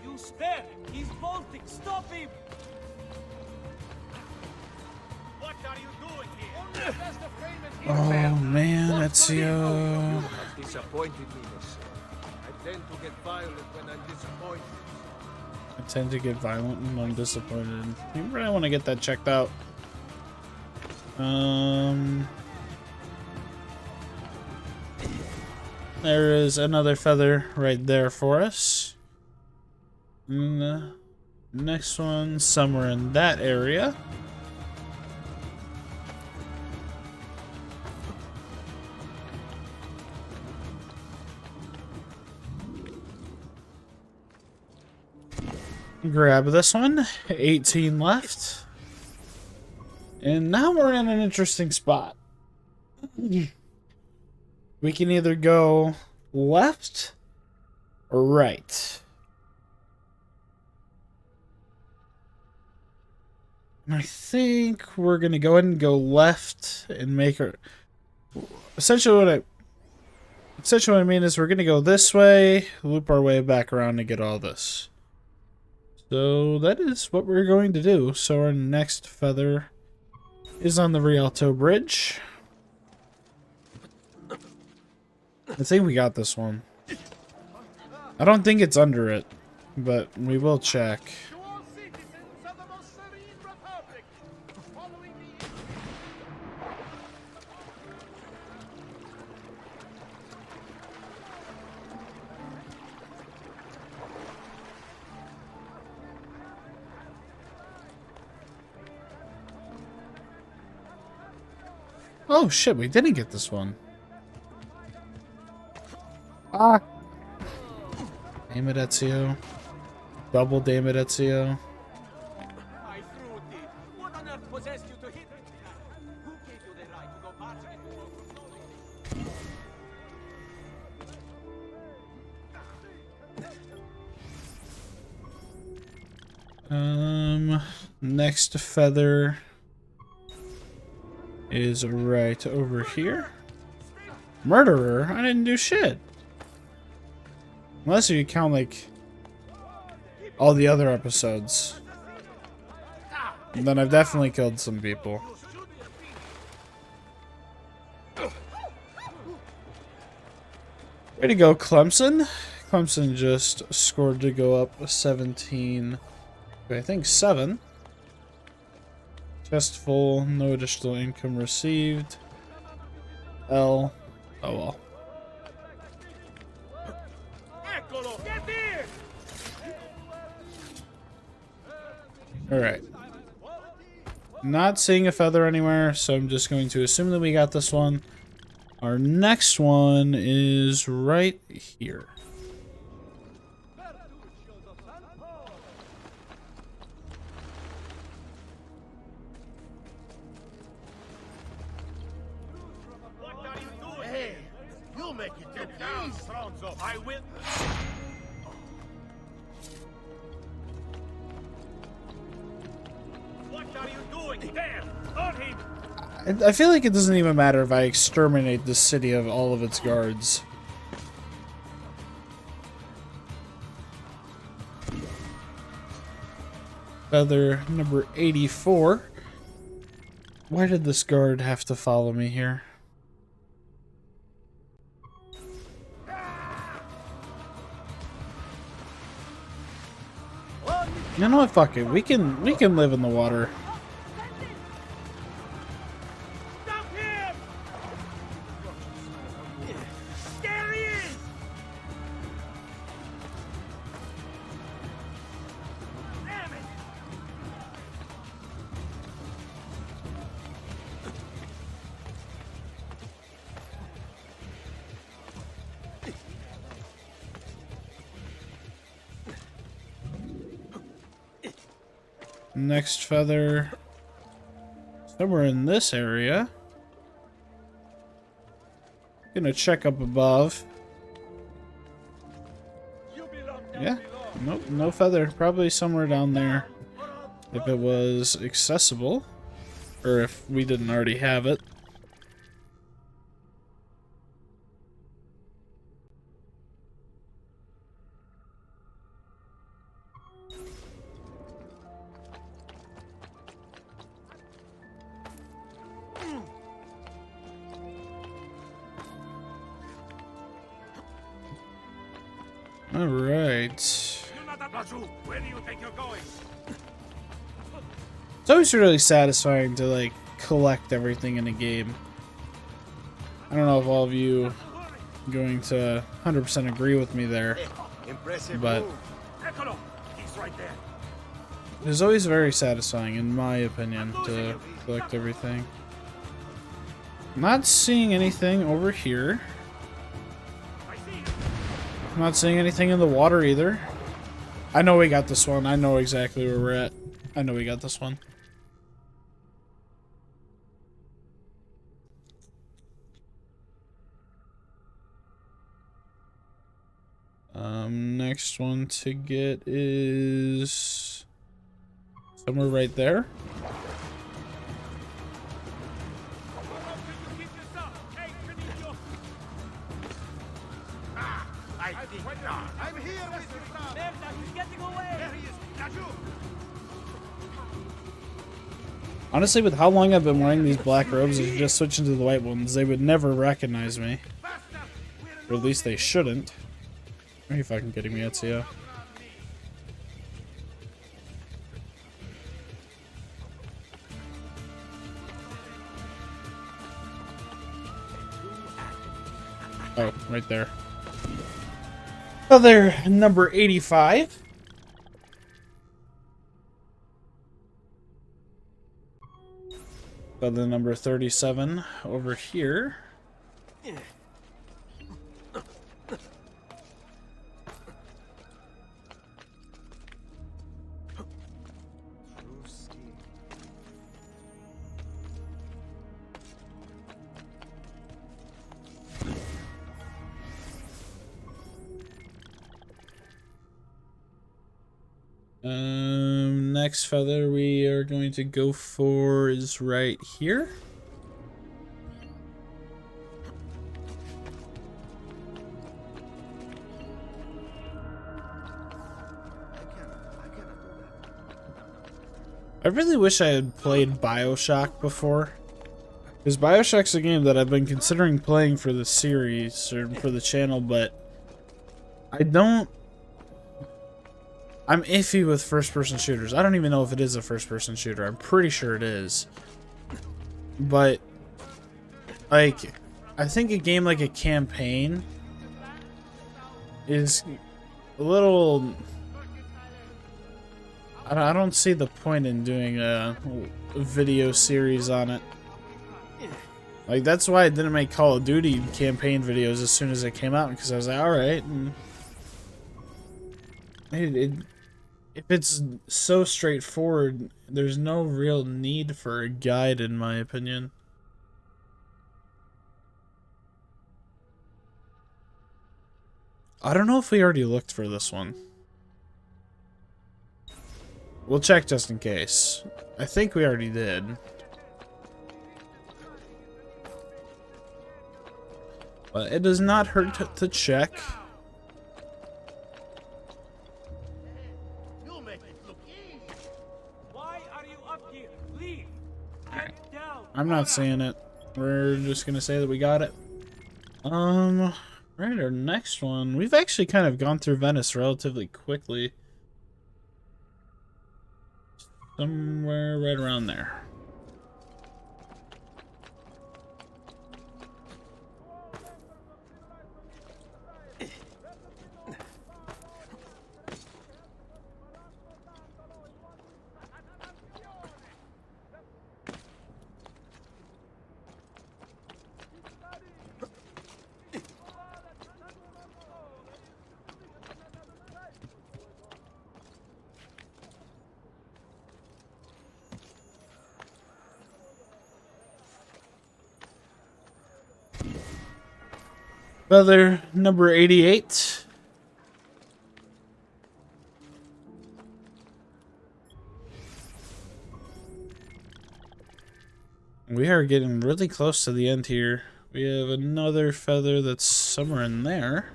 Speaker 2: You spare. He's bolting. Stop him. What are you doing here?
Speaker 1: Oh man, Ezio.
Speaker 2: Disappointed me, sir. I tend to get violent when I'm disappointed.
Speaker 1: I tend to get violent when I'm disappointed. You really want to get that checked out. There is another feather right there for us. And the next one somewhere in that area. Grab this one. 18 left. And now we're in an interesting spot. We can either go left or right. And I think we're going to go ahead and go left and make her... Essentially what I mean is we're going to go this way, loop our way back around to get all this. So that is what we're going to do. So our next feather is on the Rialto Bridge. I think we got this one. I don't think it's under it, but we will check. Oh shit, we didn't get this one. Ah. Damn it, Ezio. Double damn it, Ezio.
Speaker 2: I threw it. What on earth possessed you to hit me? Who gave you the right to go marching into war?
Speaker 1: Next feather is right over here. Murderer? I didn't do shit. Unless you count, like, all the other episodes. And then I've definitely killed some people. Way to go, Clemson. Clemson just scored to go up 17. I think 7. Chest full, no additional income received. L. Oh well. Alright. Not seeing a feather anywhere, so I'm just going to assume that we got this one. Our next one is right here.
Speaker 2: Hey, you make it get down, Stronzo. I will. What are you doing there? On him!
Speaker 1: I feel like it doesn't even matter if I exterminate the city of all of its guards. Feather number 84. Why did this guard have to follow me here? You know what? Fuck it. We can live in the water.
Speaker 2: Stop him! There he is! Damn it!
Speaker 1: Next feather. Somewhere in this area. Gonna check up above.
Speaker 2: You belong down
Speaker 1: Yeah.
Speaker 2: below.
Speaker 1: Nope, no feather. Probably somewhere down there. If it was accessible. Or if we didn't already have it. Alright.
Speaker 2: Where do you think you're going?
Speaker 1: It's always really satisfying to, like, collect everything in a game. I don't know if all of you are going to 100% agree with me there, but
Speaker 2: He's right there.
Speaker 1: it's always very satisfying, in my opinion, to collect everything. Not seeing anything over here. Not seeing anything in the water either. I know we got this one. I know exactly where we're at. I know we got this one. Next one to get is somewhere right there.
Speaker 2: I'm here with you now. Merda, he's getting away. There he is.
Speaker 1: Honestly, with how long I've been wearing these black robes and just switching to the white ones, they would never recognize me. Or at least they shouldn't. Are you fucking kidding me, Ezio? Oh, right there. Other number 85. Other number 37 over here. Next feather we are going to go for is right here. I really wish I had played BioShock before. Because BioShock's a game that I've been considering playing for the series, or for the channel, but I'm iffy with first-person shooters. I don't even know if it is a first-person shooter. I'm pretty sure it is. But, like, I think a game like a campaign is a little... I don't see the point in doing a video series on it. Like, that's why I didn't make Call of Duty campaign videos as soon as it came out, because I was like, alright. If it's so straightforward, there's no real need for a guide, in my opinion. I don't know if we already looked for this one. We'll check just in case. I think we already did. But it does not hurt to check. I'm not saying it. We're just gonna say that we got it. Right, our next one. We've actually kind of gone through Venice relatively quickly. Somewhere right around there. Feather number 88. We are getting really close to the end here. We have another feather that's somewhere in there.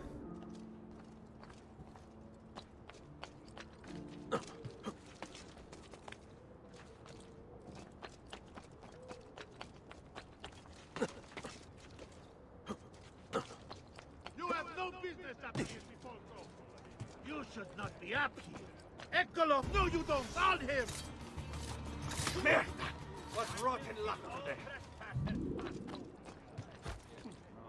Speaker 2: should not be up here. Eccolo! No, you don't! On him! Merda! What rotten luck today.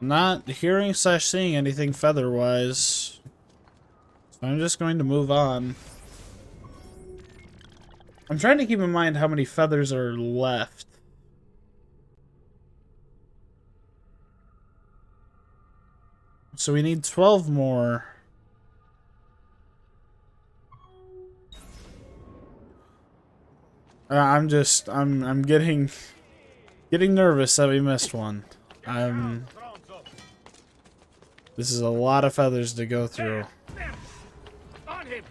Speaker 1: Not hearing / seeing anything feather-wise. So I'm just going to move on. I'm trying to keep in mind how many feathers are left. So we need 12 more. I'm getting nervous that we missed one. This is a lot of feathers to go through.
Speaker 2: On him!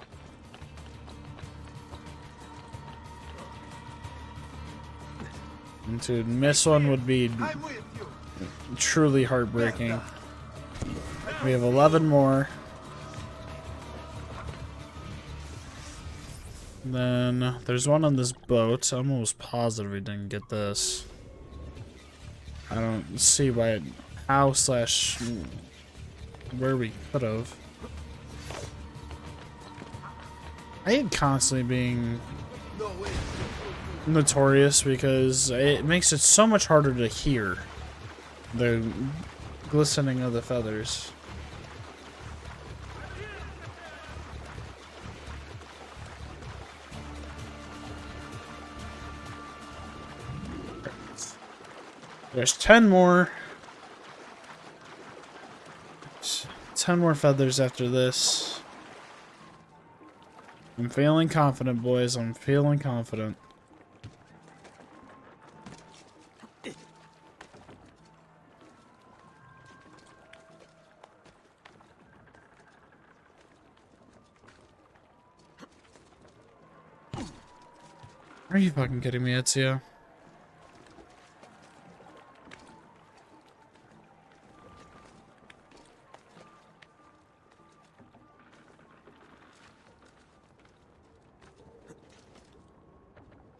Speaker 1: And to miss one would be truly heartbreaking. We have 11 more. Then there's one on this boat. I'm almost positive we didn't get this. I don't see how / where we could have. I hate constantly being notorious because it makes it so much harder to hear the glistening of the feathers. There's 10 more. 10 more feathers after this. I'm feeling confident, boys. I'm feeling confident. Are you fucking kidding me, Ezio?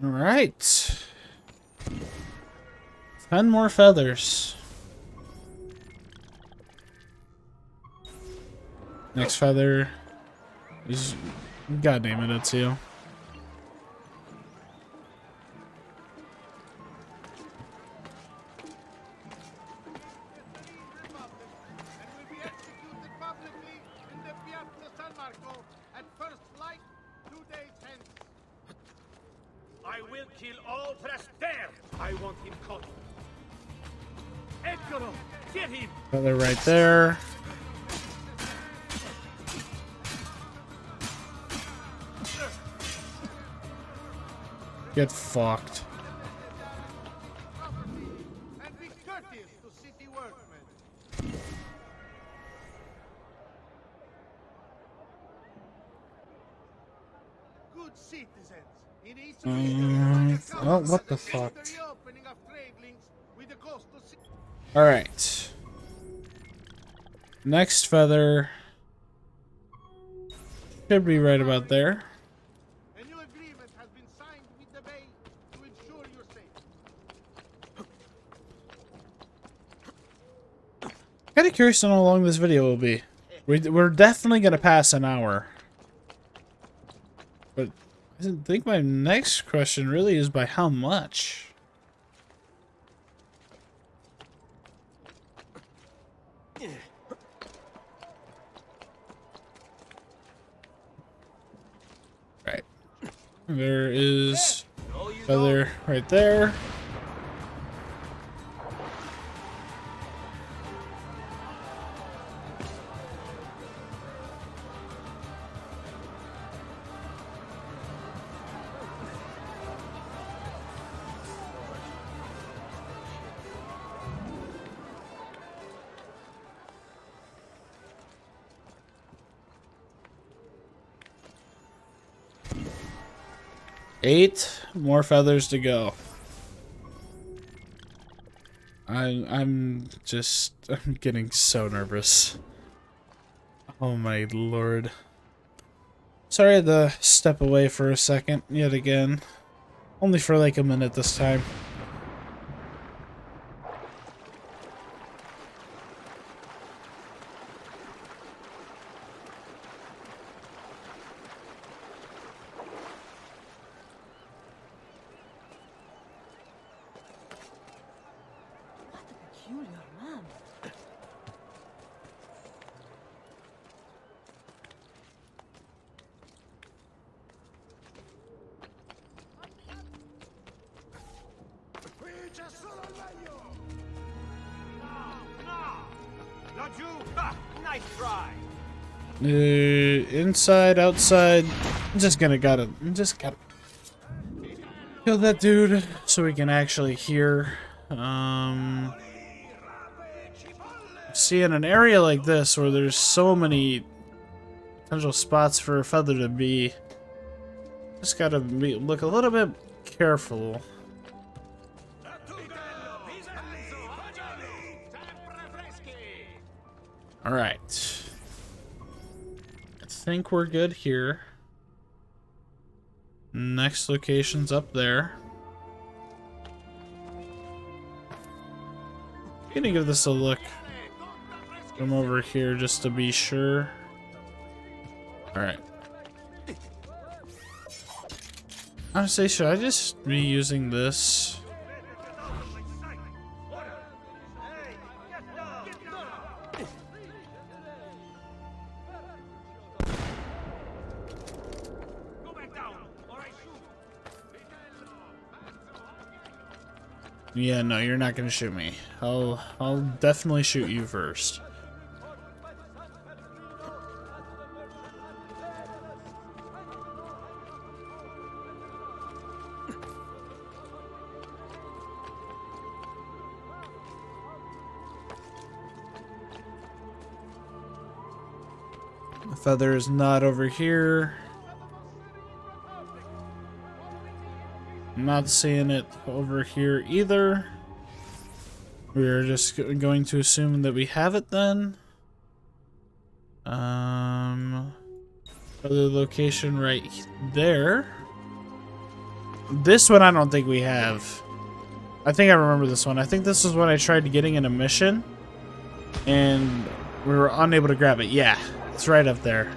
Speaker 1: All right. 10 more feathers. Next feather is... God damn it, Ezio.
Speaker 2: I will kill all Trastevere. I want him caught. Eccolo, get him!
Speaker 1: Feather right there. Get fucked.
Speaker 2: And be courteous to city workmen. Good citizens. In each
Speaker 1: Oh, what the fuck? Alright. Next feather should be right about there.
Speaker 2: A new agreement has been signed with the Bay to ensure your safety.
Speaker 1: Kind of curious to know how long this video will be. We're definitely gonna pass an hour. But I think my next question really is by how much? Right. There is feather right there. Eight more feathers to go. I'm getting so nervous. Oh my lord. Sorry I had to step away for a second yet again. Only for like a minute this time.
Speaker 3: peculiar man.
Speaker 2: Nice try.
Speaker 1: Inside, outside. Just gotta kill that dude so we can actually hear. See, in an area like this where there's so many potential spots for a feather to be, just gotta look a little bit careful. Alright. I think we're good here. Next location's up there. Gonna give this a look from over here just to be sure. Alright. Honestly, should I just be using this? Yeah, no, you're not gonna shoot me. I'll definitely shoot you first. The feather is not over here. I'm not seeing it over here either. We're just going to assume that we have it then. Other location right there. This one I don't think we have. I think I remember this one. I think this is when I tried getting in a mission and we were unable to grab it. Yeah, it's right up there.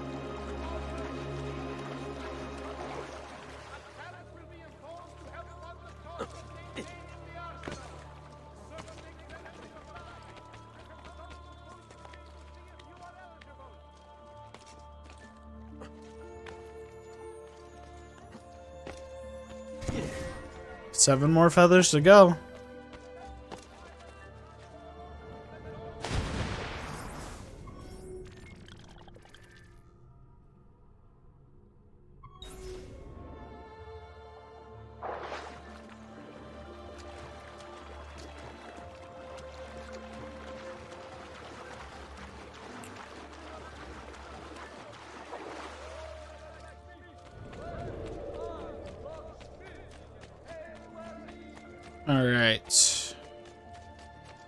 Speaker 1: Seven more feathers to go. Alright.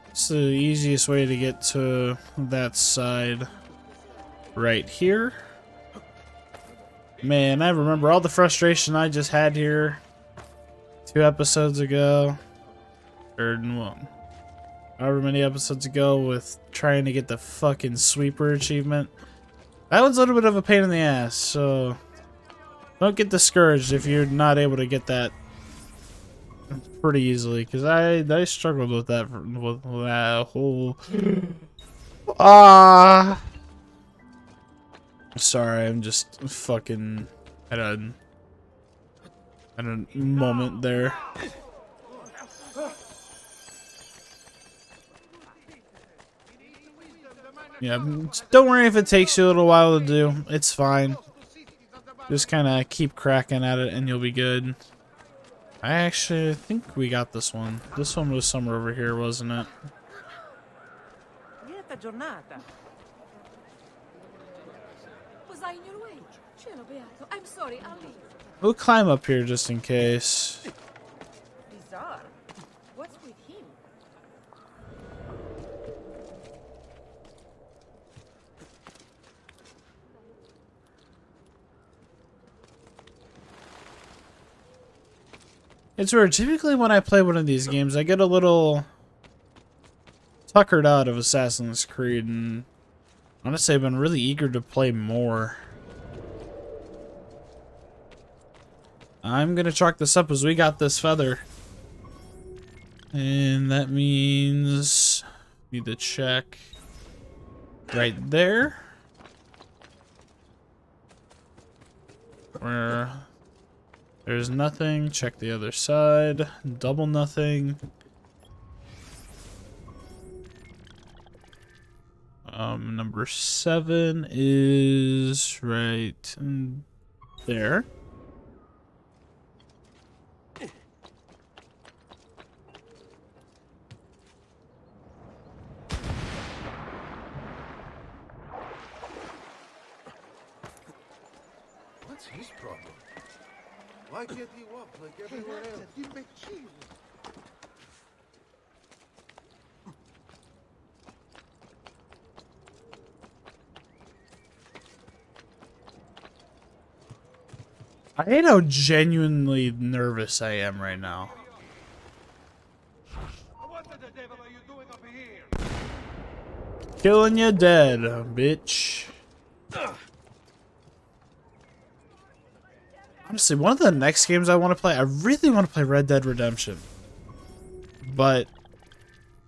Speaker 1: It's the easiest way to get to that side right here. Man, I remember all the frustration I just had here 2 episodes ago. Or, well, however many episodes ago with trying to get the fucking sweeper achievement. That was a little bit of a pain in the ass, so don't get discouraged if you're not able to get that pretty easily, because I struggled with that whole sorry, I'm just fucking at a moment there. Yeah, don't worry if it takes you a little while to do. It's fine. Just kind of keep cracking at it and you'll be good. I actually think we got this one. This one was somewhere over here, wasn't it?
Speaker 3: Lieta giornata. Was I in your way? Cielo beato. I'm sorry, I'll leave.
Speaker 1: We'll climb up here just in case.
Speaker 3: Bizarre. What's with him?
Speaker 1: It's weird. Typically when I play one of these games, I get a little tuckered out of Assassin's Creed, and honestly I've been really eager to play more. I'm gonna chalk this up as we got this feather. And that means Need to check right there. Where there's nothing. Check the other side. Double nothing. Number 7 is right there.
Speaker 4: What's his problem? Why can't he walk like everyone else?
Speaker 1: I hate how genuinely nervous I am right now.
Speaker 2: What the devil are you doing up here?
Speaker 1: Killing you dead, bitch. Honestly, one of the next games I want to play, I really want to play Red Dead Redemption. But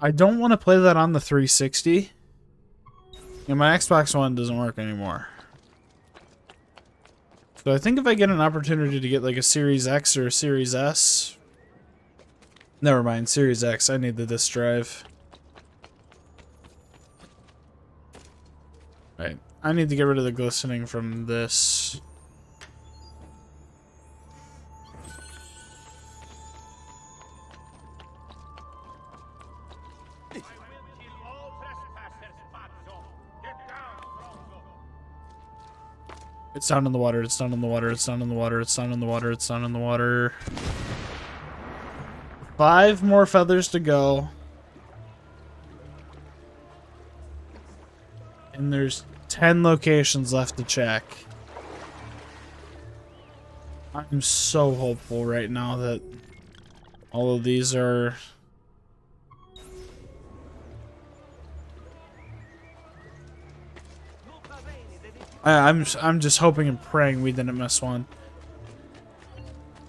Speaker 1: I don't want to play that on the 360. And my Xbox One doesn't work anymore. So I think if I get an opportunity to get like a Series X or a Series S... Never mind, Series X, I need the disc drive. Right, I need to get rid of the glistening from this. It's down in the water, it's down in the water, it's down in the water, it's down in the water, it's down in the water. 5 more feathers to go. And there's 10 locations left to check. I'm so hopeful right now that all of these are... I'm just hoping and praying we didn't miss one.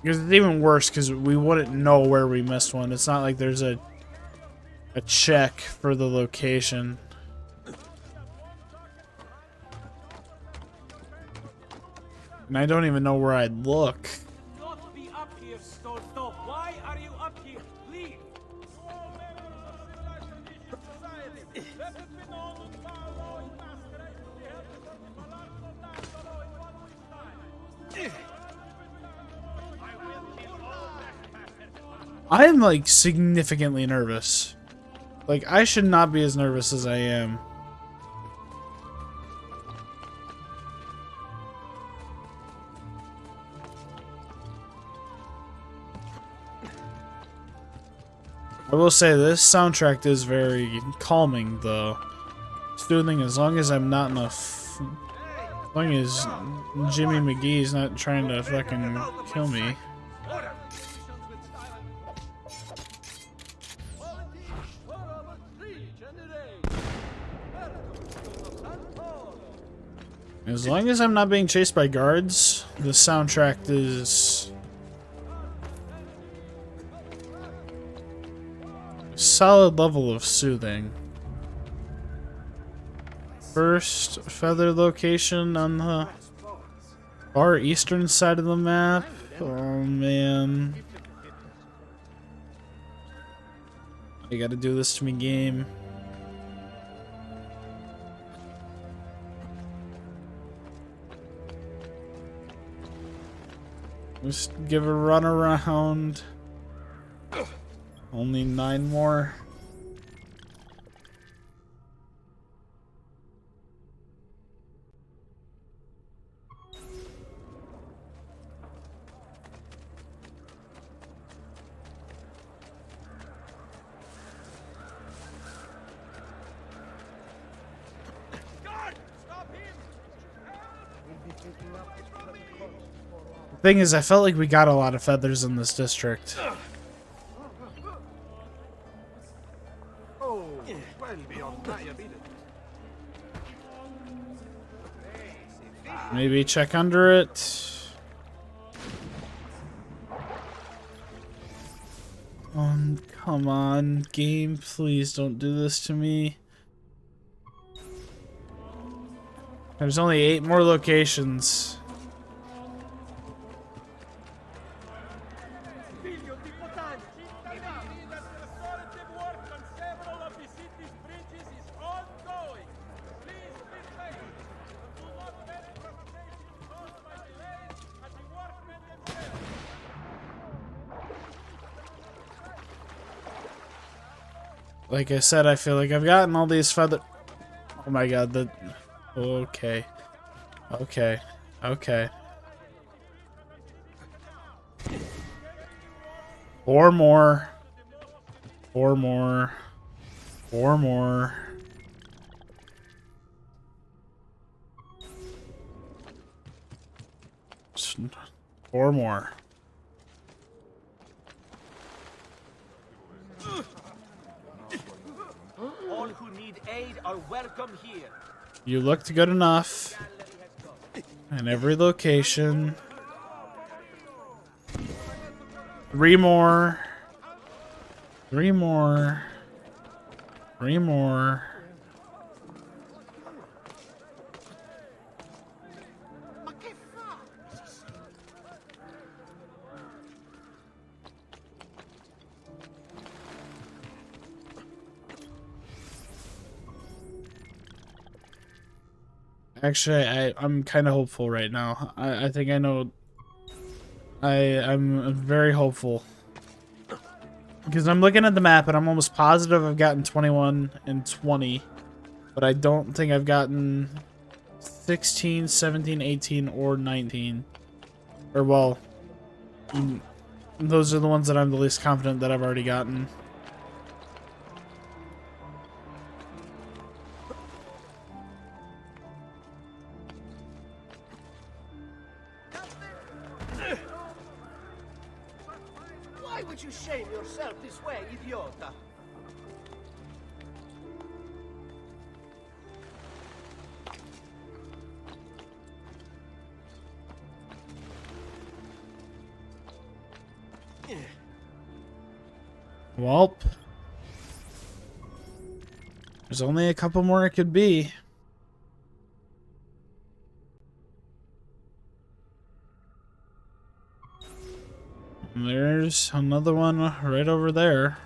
Speaker 1: Because it's even worse because we wouldn't know where we missed one. It's not like there's a check for the location. And I don't even know where I'd look.
Speaker 2: Not be up here, Stone. Why are you up here? Leave.
Speaker 1: I am like significantly nervous. Like I should not be as nervous as I am. I will say this soundtrack is very calming though. Soothing as long as I'm not in a as long as Jimmy McGee's not trying to fucking kill me. As long as I'm not being chased by guards, the soundtrack is a solid level of soothing. First feather location on the far eastern side of the map. Oh man. You gotta do this to me, game. Just give a run around. Only 9 more. Thing is, I felt like we got a lot of feathers in this district.
Speaker 4: Oh, well beyond that, you beat it.
Speaker 1: Maybe check under it. Come on, game, please don't do this to me. There's only 8 more locations.
Speaker 2: Figlio di puttana! The restorative work on several of the city's bridges is ongoing. Please be patient. Do not let provocation caused by delays at the workmen themselves.
Speaker 1: Like I said, I feel like I've gotten all these feather. Oh my god, the. Okay. Okay. Okay. 4 more. 4 more. 4 more. Just 4 more.
Speaker 2: All who need aid are welcome here.
Speaker 1: You looked good enough. In every location. 3 more. 3 more. 3 more. Actually, I'm kind of hopeful right now. I think I know. I'm very hopeful. Because I'm looking at the map and I'm almost positive I've gotten 21 and 20. But I don't think I've gotten 16, 17, 18, or 19. Or, well, those are the ones that I'm the least confident that I've already gotten.
Speaker 2: Why would you shame yourself this way, idiota?
Speaker 1: Welp. There's only a couple more it could be. There's another one right over there.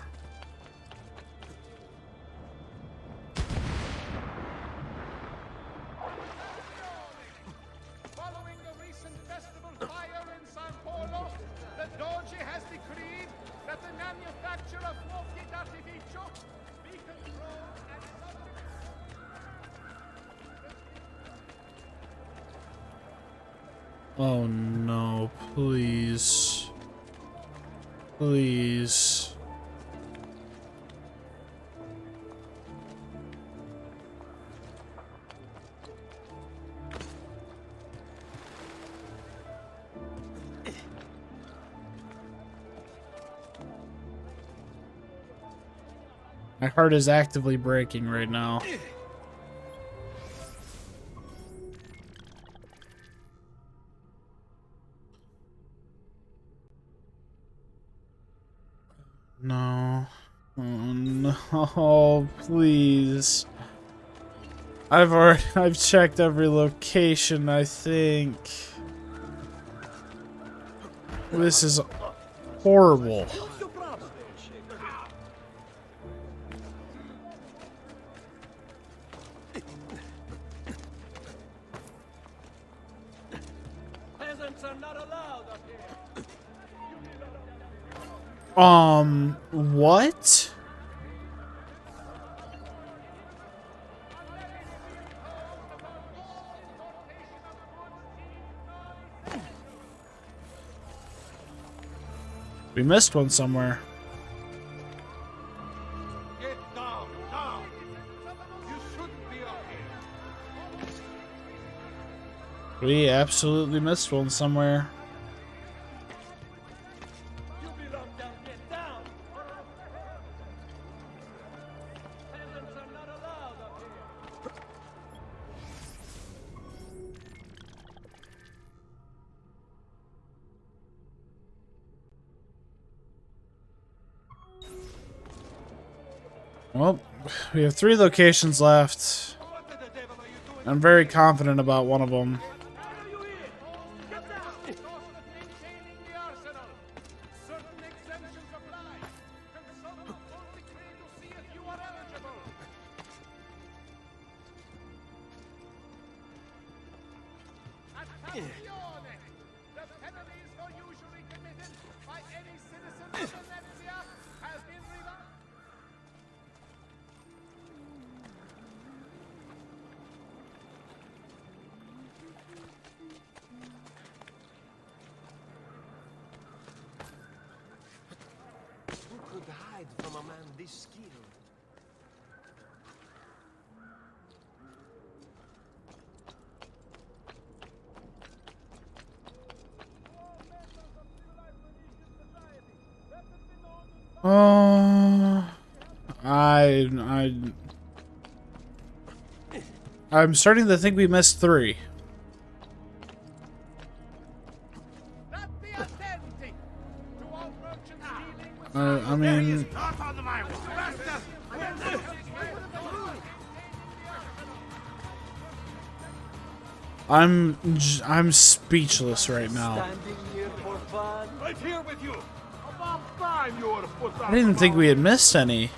Speaker 5: Following the recent festival fire in San Polo, the Doge has decreed that the manufacture of fuochi d'artificio be controlled and subject.
Speaker 1: Oh no, please. Please. My heart is actively breaking right now. No. Oh no, please. I've checked every location, I think. This is horrible.
Speaker 2: What's your problem? Peasants are not allowed up here.
Speaker 1: What? We missed one somewhere.
Speaker 5: Get down, down! You shouldn't be up here.
Speaker 1: We absolutely missed one somewhere.
Speaker 2: You belong down, get down. Peasants are not allowed up here.
Speaker 1: Well, we have 3 locations left. I'm very confident about one of them.
Speaker 5: The penalties for usury committed by any citizen of Venezia has been revised.
Speaker 6: Who could hide from a man this skilled?
Speaker 1: I'm starting to think we missed 3.
Speaker 5: That be authentic to all merchants dealing with
Speaker 1: I mean, I'm speechless right now.
Speaker 6: Standing here for fun?
Speaker 2: Right here with you. About time you were put
Speaker 1: I didn't think we had missed any.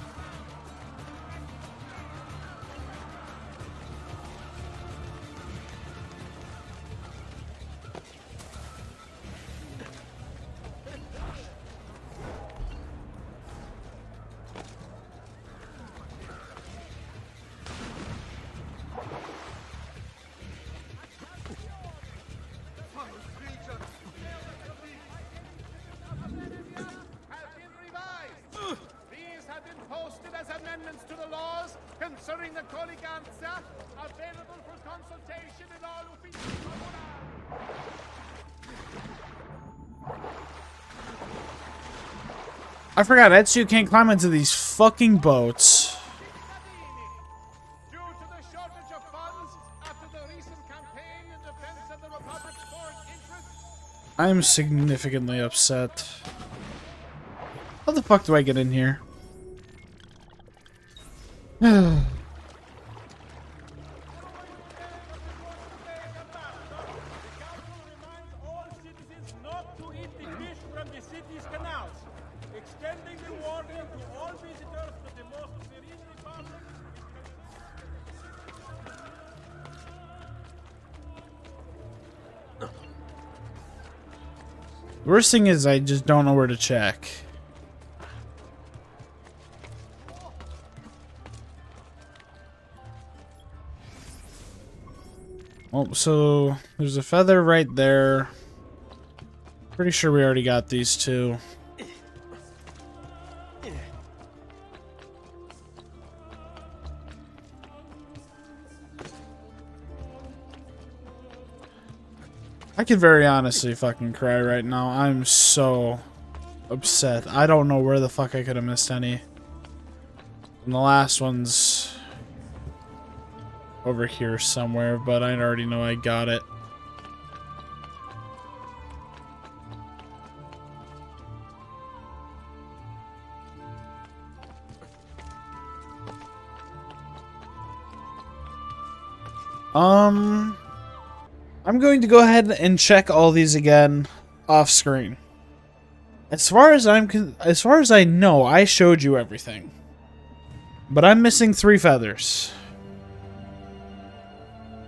Speaker 5: has been revised. These have been posted as amendments to the laws concerning the colleganza, available for consultation in all uffici comunali.
Speaker 1: I forgot Ezio can't climb into these fucking boats.
Speaker 5: Due to the shortage of funds after the recent campaign in defense of the Republic's foreign interests,
Speaker 1: I'm significantly upset. How the fuck do I get in here?
Speaker 2: all citizens not to eat the fish from the city's canals, extending the warning to all visitors to the most serene department.
Speaker 1: The worst thing is I just don't know where to check. Oh, so there's a feather right there. Pretty sure we already got these 2. I could very honestly fucking cry right now. I'm so upset. I don't know where the fuck I could have missed any. And the last one's over here somewhere, but I already know I got it. I'm going to go ahead and check all these again off screen. As far as I know, I showed you everything. But I'm missing 3 feathers.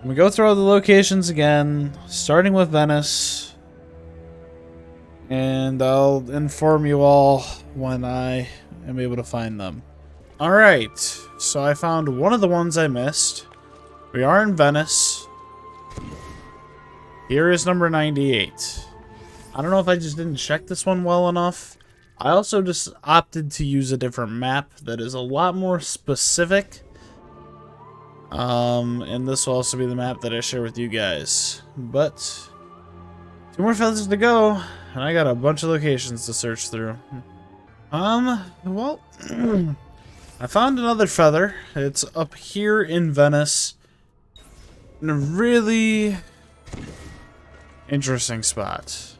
Speaker 1: We go through all the locations again, starting with Venice. And I'll inform you all when I am able to find them. Alright, so I found one of the ones I missed. We are in Venice. Here is number 98. I don't know if I just didn't check this one well enough. I also just opted to use a different map that is a lot more specific. And this will also be the map that I share with you guys. But 2 more feathers to go, and I got a bunch of locations to search through. Well, I found another feather. It's up here in Venice, in a really interesting spot.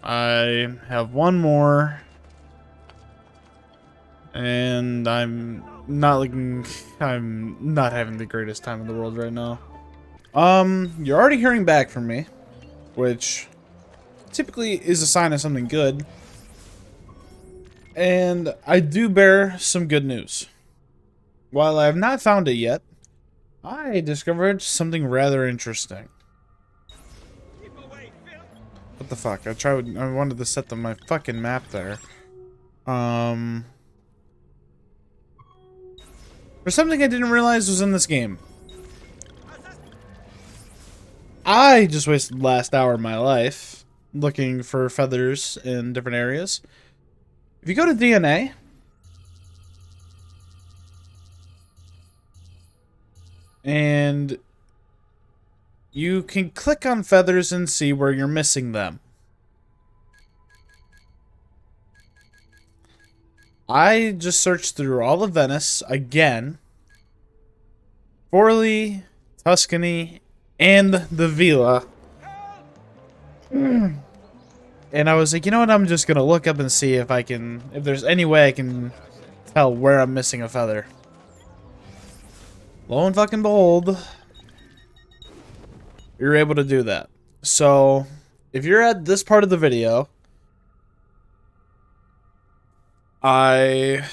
Speaker 1: I have one more, and I'm I'm not having the greatest time in the world right now. You're already hearing back from me, which typically is a sign of something good. And I do bear some good news. While I have not found it yet, I discovered something rather interesting. What the fuck? I wanted to set my fucking map there. For something I didn't realize was in this game. I just wasted the last hour of my life looking for feathers in different areas. If you go to DNA, and you can click on feathers and see where you're missing them. I just searched through all of Venice again. Forlì, Tuscany, and the Villa. And I was like, you know what, I'm just gonna look up and see if there's any way I can tell where I'm missing a feather. Lo and fucking behold, you're able to do that. So, if you're at this part of the video, I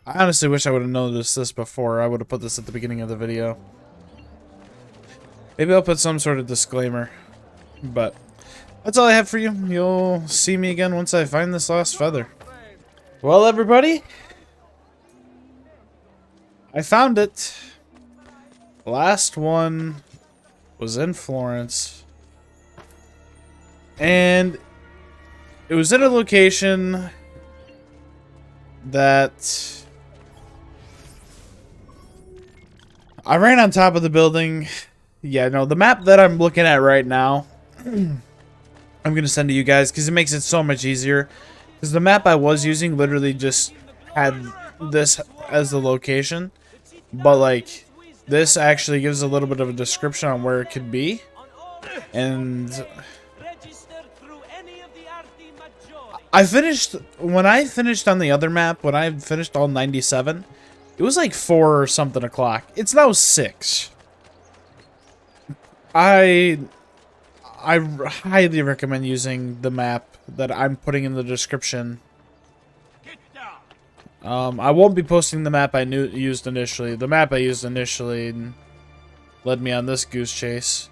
Speaker 1: honestly wish I would have noticed this before. I would have put this at the beginning of the video. Maybe I'll put some sort of disclaimer. But that's all I have for you. You'll see me again once I find this last feather. Well, everybody, I found it. The last one was in Florence. And it was in a location that I ran on top of the building. Yeah, no, the map that I'm looking at right now, I'm going to send to you guys because it makes it so much easier. Because the map I was using literally just had this as the location. But, like, this actually gives a little bit of a description on where it could be. And when I finished on the other map, when I finished all 97, it was like 4 or something o'clock. It's now 6. I highly recommend using the map that I'm putting in the description. I won't be posting the map I used initially. The map I used initially led me on this goose chase.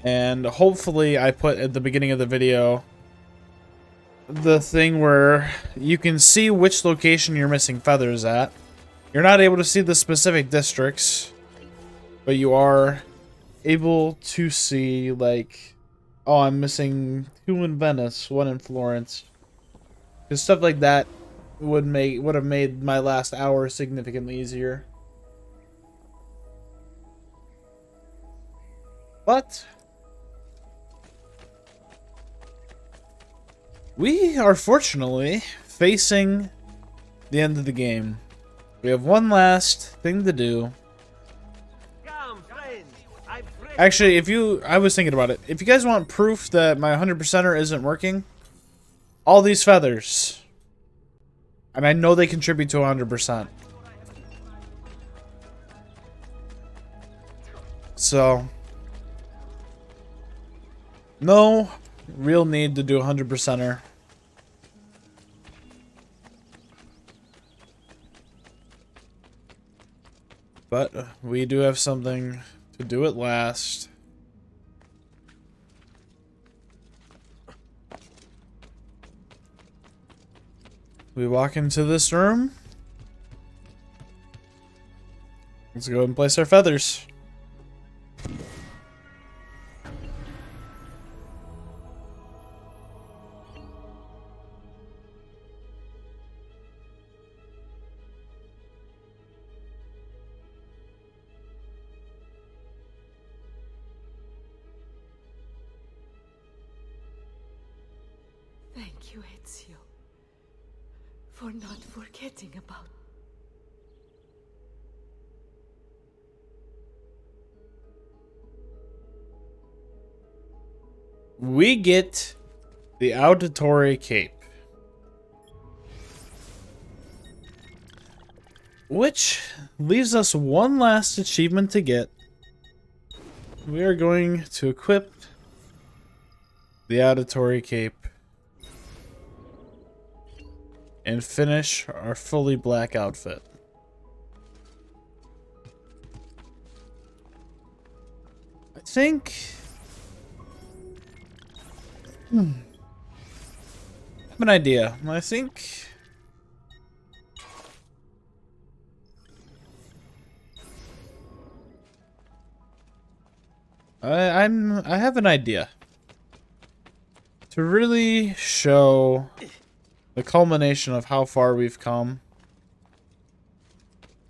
Speaker 1: And hopefully I put at the beginning of the video the thing where you can see which location you're missing feathers at. You're not able to see the specific districts, but you are able to see, like, oh, I'm missing 2 in Venice, 1 in Florence. Because stuff like that would have made my last hour significantly easier. But we are fortunately facing the end of the game. We have one last thing to do. Actually, I was thinking about it. If you guys want proof that my 100%er isn't working, all these feathers, and I know they contribute to 100%. So, no real need to do a 100%er. But we do have something to do at last. We walk into this room. Let's go and place our feathers.
Speaker 3: Thank you, Ezio, for not forgetting about.
Speaker 1: We get the auditory cape. Which leaves us one last achievement to get. We are going to equip the auditory cape and finish our fully black outfit. I think... I have an idea. I think... I have an idea. To really show the culmination of how far we've come,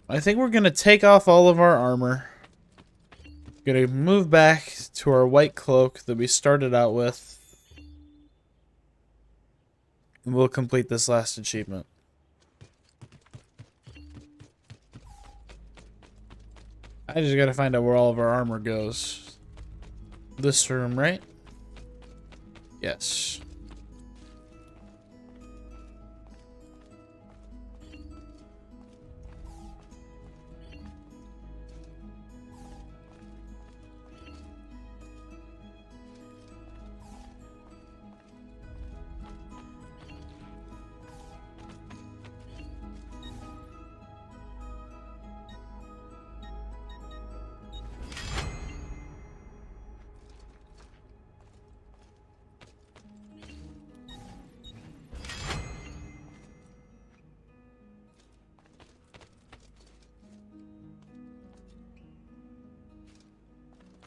Speaker 1: I think we're gonna take off all of our armor. Gonna move back to our white cloak that we started out with. And we'll complete this last achievement. I just gotta find out where all of our armor goes. This room, right? Yes.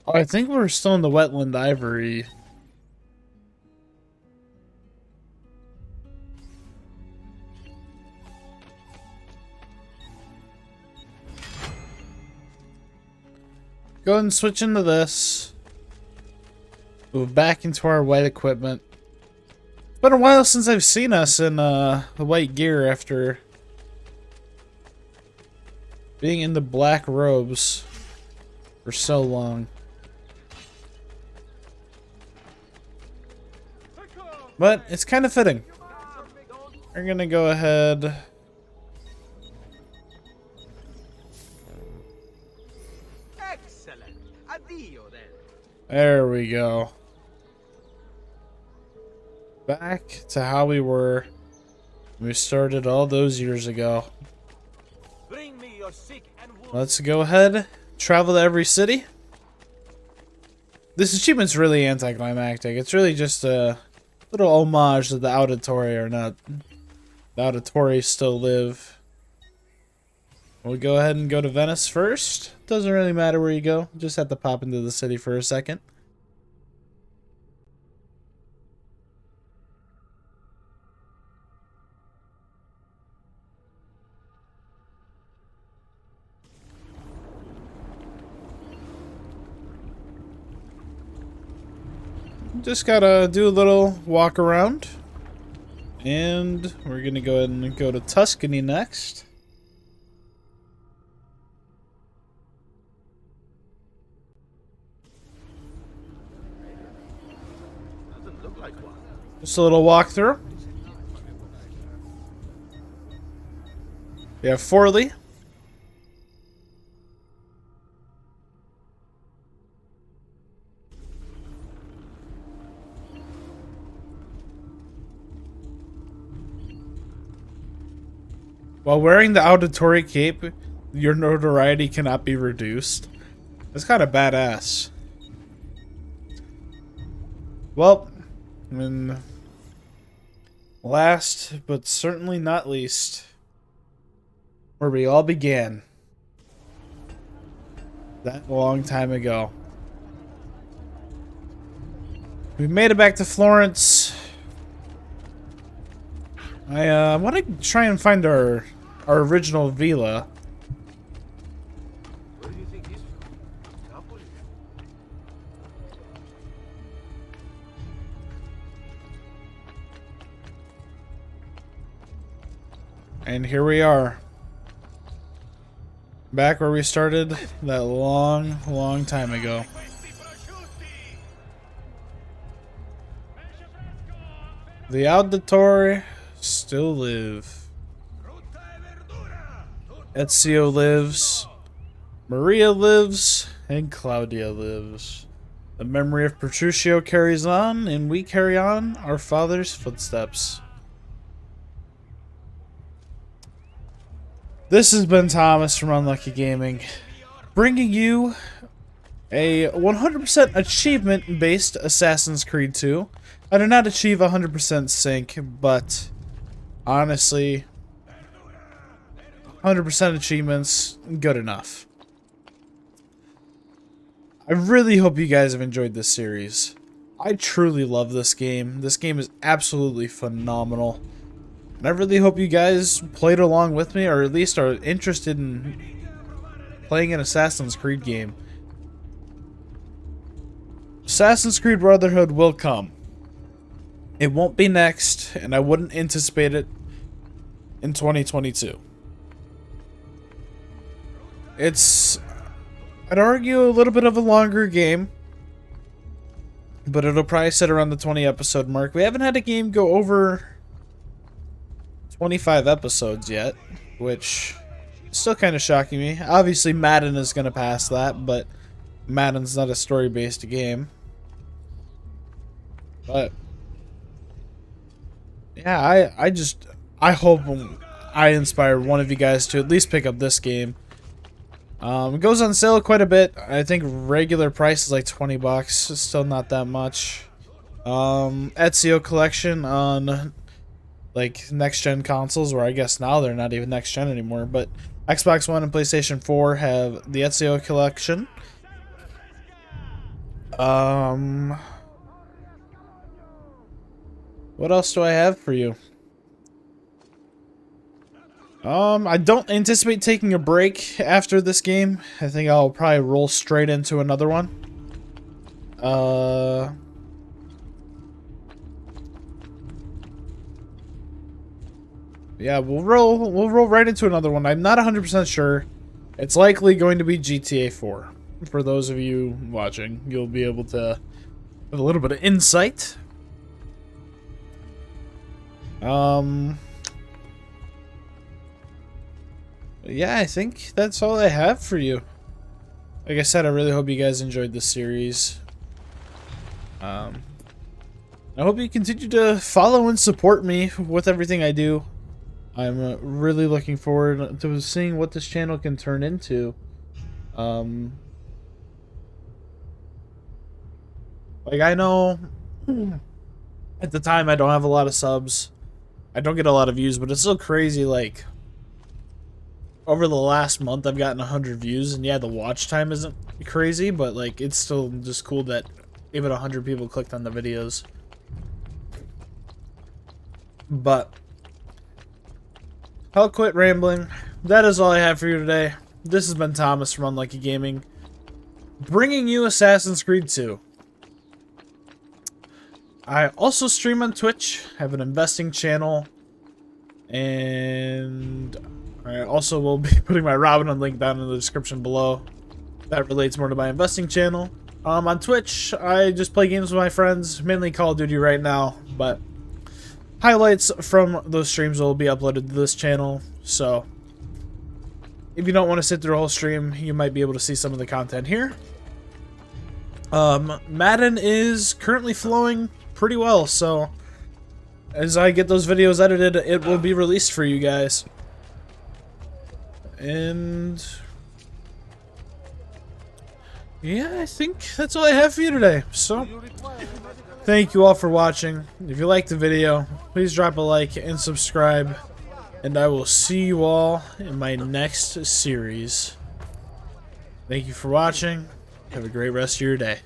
Speaker 1: Oh, I think we're still in the wetland ivory. Go ahead and switch into this. Move back into our white equipment. It's been a while since I've seen us in the white gear after being in the black robes for so long. But it's kind of fitting. We're gonna go ahead.
Speaker 6: Excellent. Addio then.
Speaker 1: There we go. Back to how we were when we started all those years ago.
Speaker 6: Bring me your sick and wounded.
Speaker 1: Let's go ahead, travel to every city. This achievement's really anticlimactic. It's really just a little homage to the auditory or not. The auditory still live. We'll go ahead and go to Venice first. Doesn't really matter where you go. Just have to pop into the city for a second. Just gotta do a little walk around. And we're gonna go ahead and go to Tuscany next.
Speaker 4: Doesn't look like one.
Speaker 1: Just a little walkthrough. We have Forley. While wearing the auditory cape, your notoriety cannot be reduced. That's kind of badass. Well, and last but certainly not least, where we all began. That long time ago. We made it back to Florence. I want to try and find our original villa.
Speaker 4: Where do you think he's from? Napoli?
Speaker 1: And here we are. Back where we started that long time ago. The auditory still live.
Speaker 2: Frutta e verdura, tutto
Speaker 1: Ezio lives, Maria lives, and Claudia lives. The memory of Petruccio carries on, and we carry on our father's footsteps. This has been Thomas from Unlucky Gaming, bringing you a 100% achievement-based Assassin's Creed 2. I did not achieve 100% sync, but honestly, 100% achievements, good enough. I really hope you guys have enjoyed this series. I truly love this game. This game is absolutely phenomenal. And I really hope you guys played along with me, or at least are interested in playing an Assassin's Creed game. Assassin's Creed Brotherhood will come. It won't be next, and I wouldn't anticipate it in 2022. It's, I'd argue, a little bit of a longer game, but it'll probably sit around the 20 episode mark. We haven't had a game go over 25 episodes yet, which is still kind of shocking me. Obviously, Madden is going to pass that, but Madden's not a story-based game. But yeah, I hope I inspire one of you guys to at least pick up this game. It goes on sale quite a bit. I think regular price is like 20 bucks. It's still not that much. Ezio collection on like next gen consoles, where I guess now they're not even next gen anymore, but Xbox One and PlayStation 4 have the Ezio collection. What else do I have for you? I don't anticipate taking a break after this game. I think I'll probably roll straight into another one. Yeah, we'll roll right into another one. I'm not 100% sure. It's likely going to be GTA 4. For those of you watching, you'll be able to have a little bit of insight. Yeah, I think that's all I have for you. Like I said, I really hope you guys enjoyed this series. I hope you continue to follow and support me with everything I do. I'm really looking forward to seeing what this channel can turn into. Like, I know at the time I don't have a lot of subs. I don't get a lot of views, but it's still crazy, like, over the last month I've gotten 100 views, and yeah, the watch time isn't crazy, but like, it's still just cool that even 100 people clicked on the videos. But I'll quit rambling. That is all I have for you today. This has been Thomas from Unlucky Gaming, bringing you Assassin's Creed 2. I also stream on Twitch, have an investing channel, and I also will be putting my Robinhood link down in the description below. That relates more to my investing channel. On Twitch, I just play games with my friends, mainly Call of Duty right now, but highlights from those streams will be uploaded to this channel, so if you don't want to sit through a whole stream, you might be able to see some of the content here. Madden is currently flowing pretty well, so as I get those videos edited, it will be released for you guys. And yeah, I think that's all I have for you today. So thank you all for watching. If you liked the video, please drop a like and subscribe, and I will see you all in my next series. Thank you for watching. Have a great rest of your day.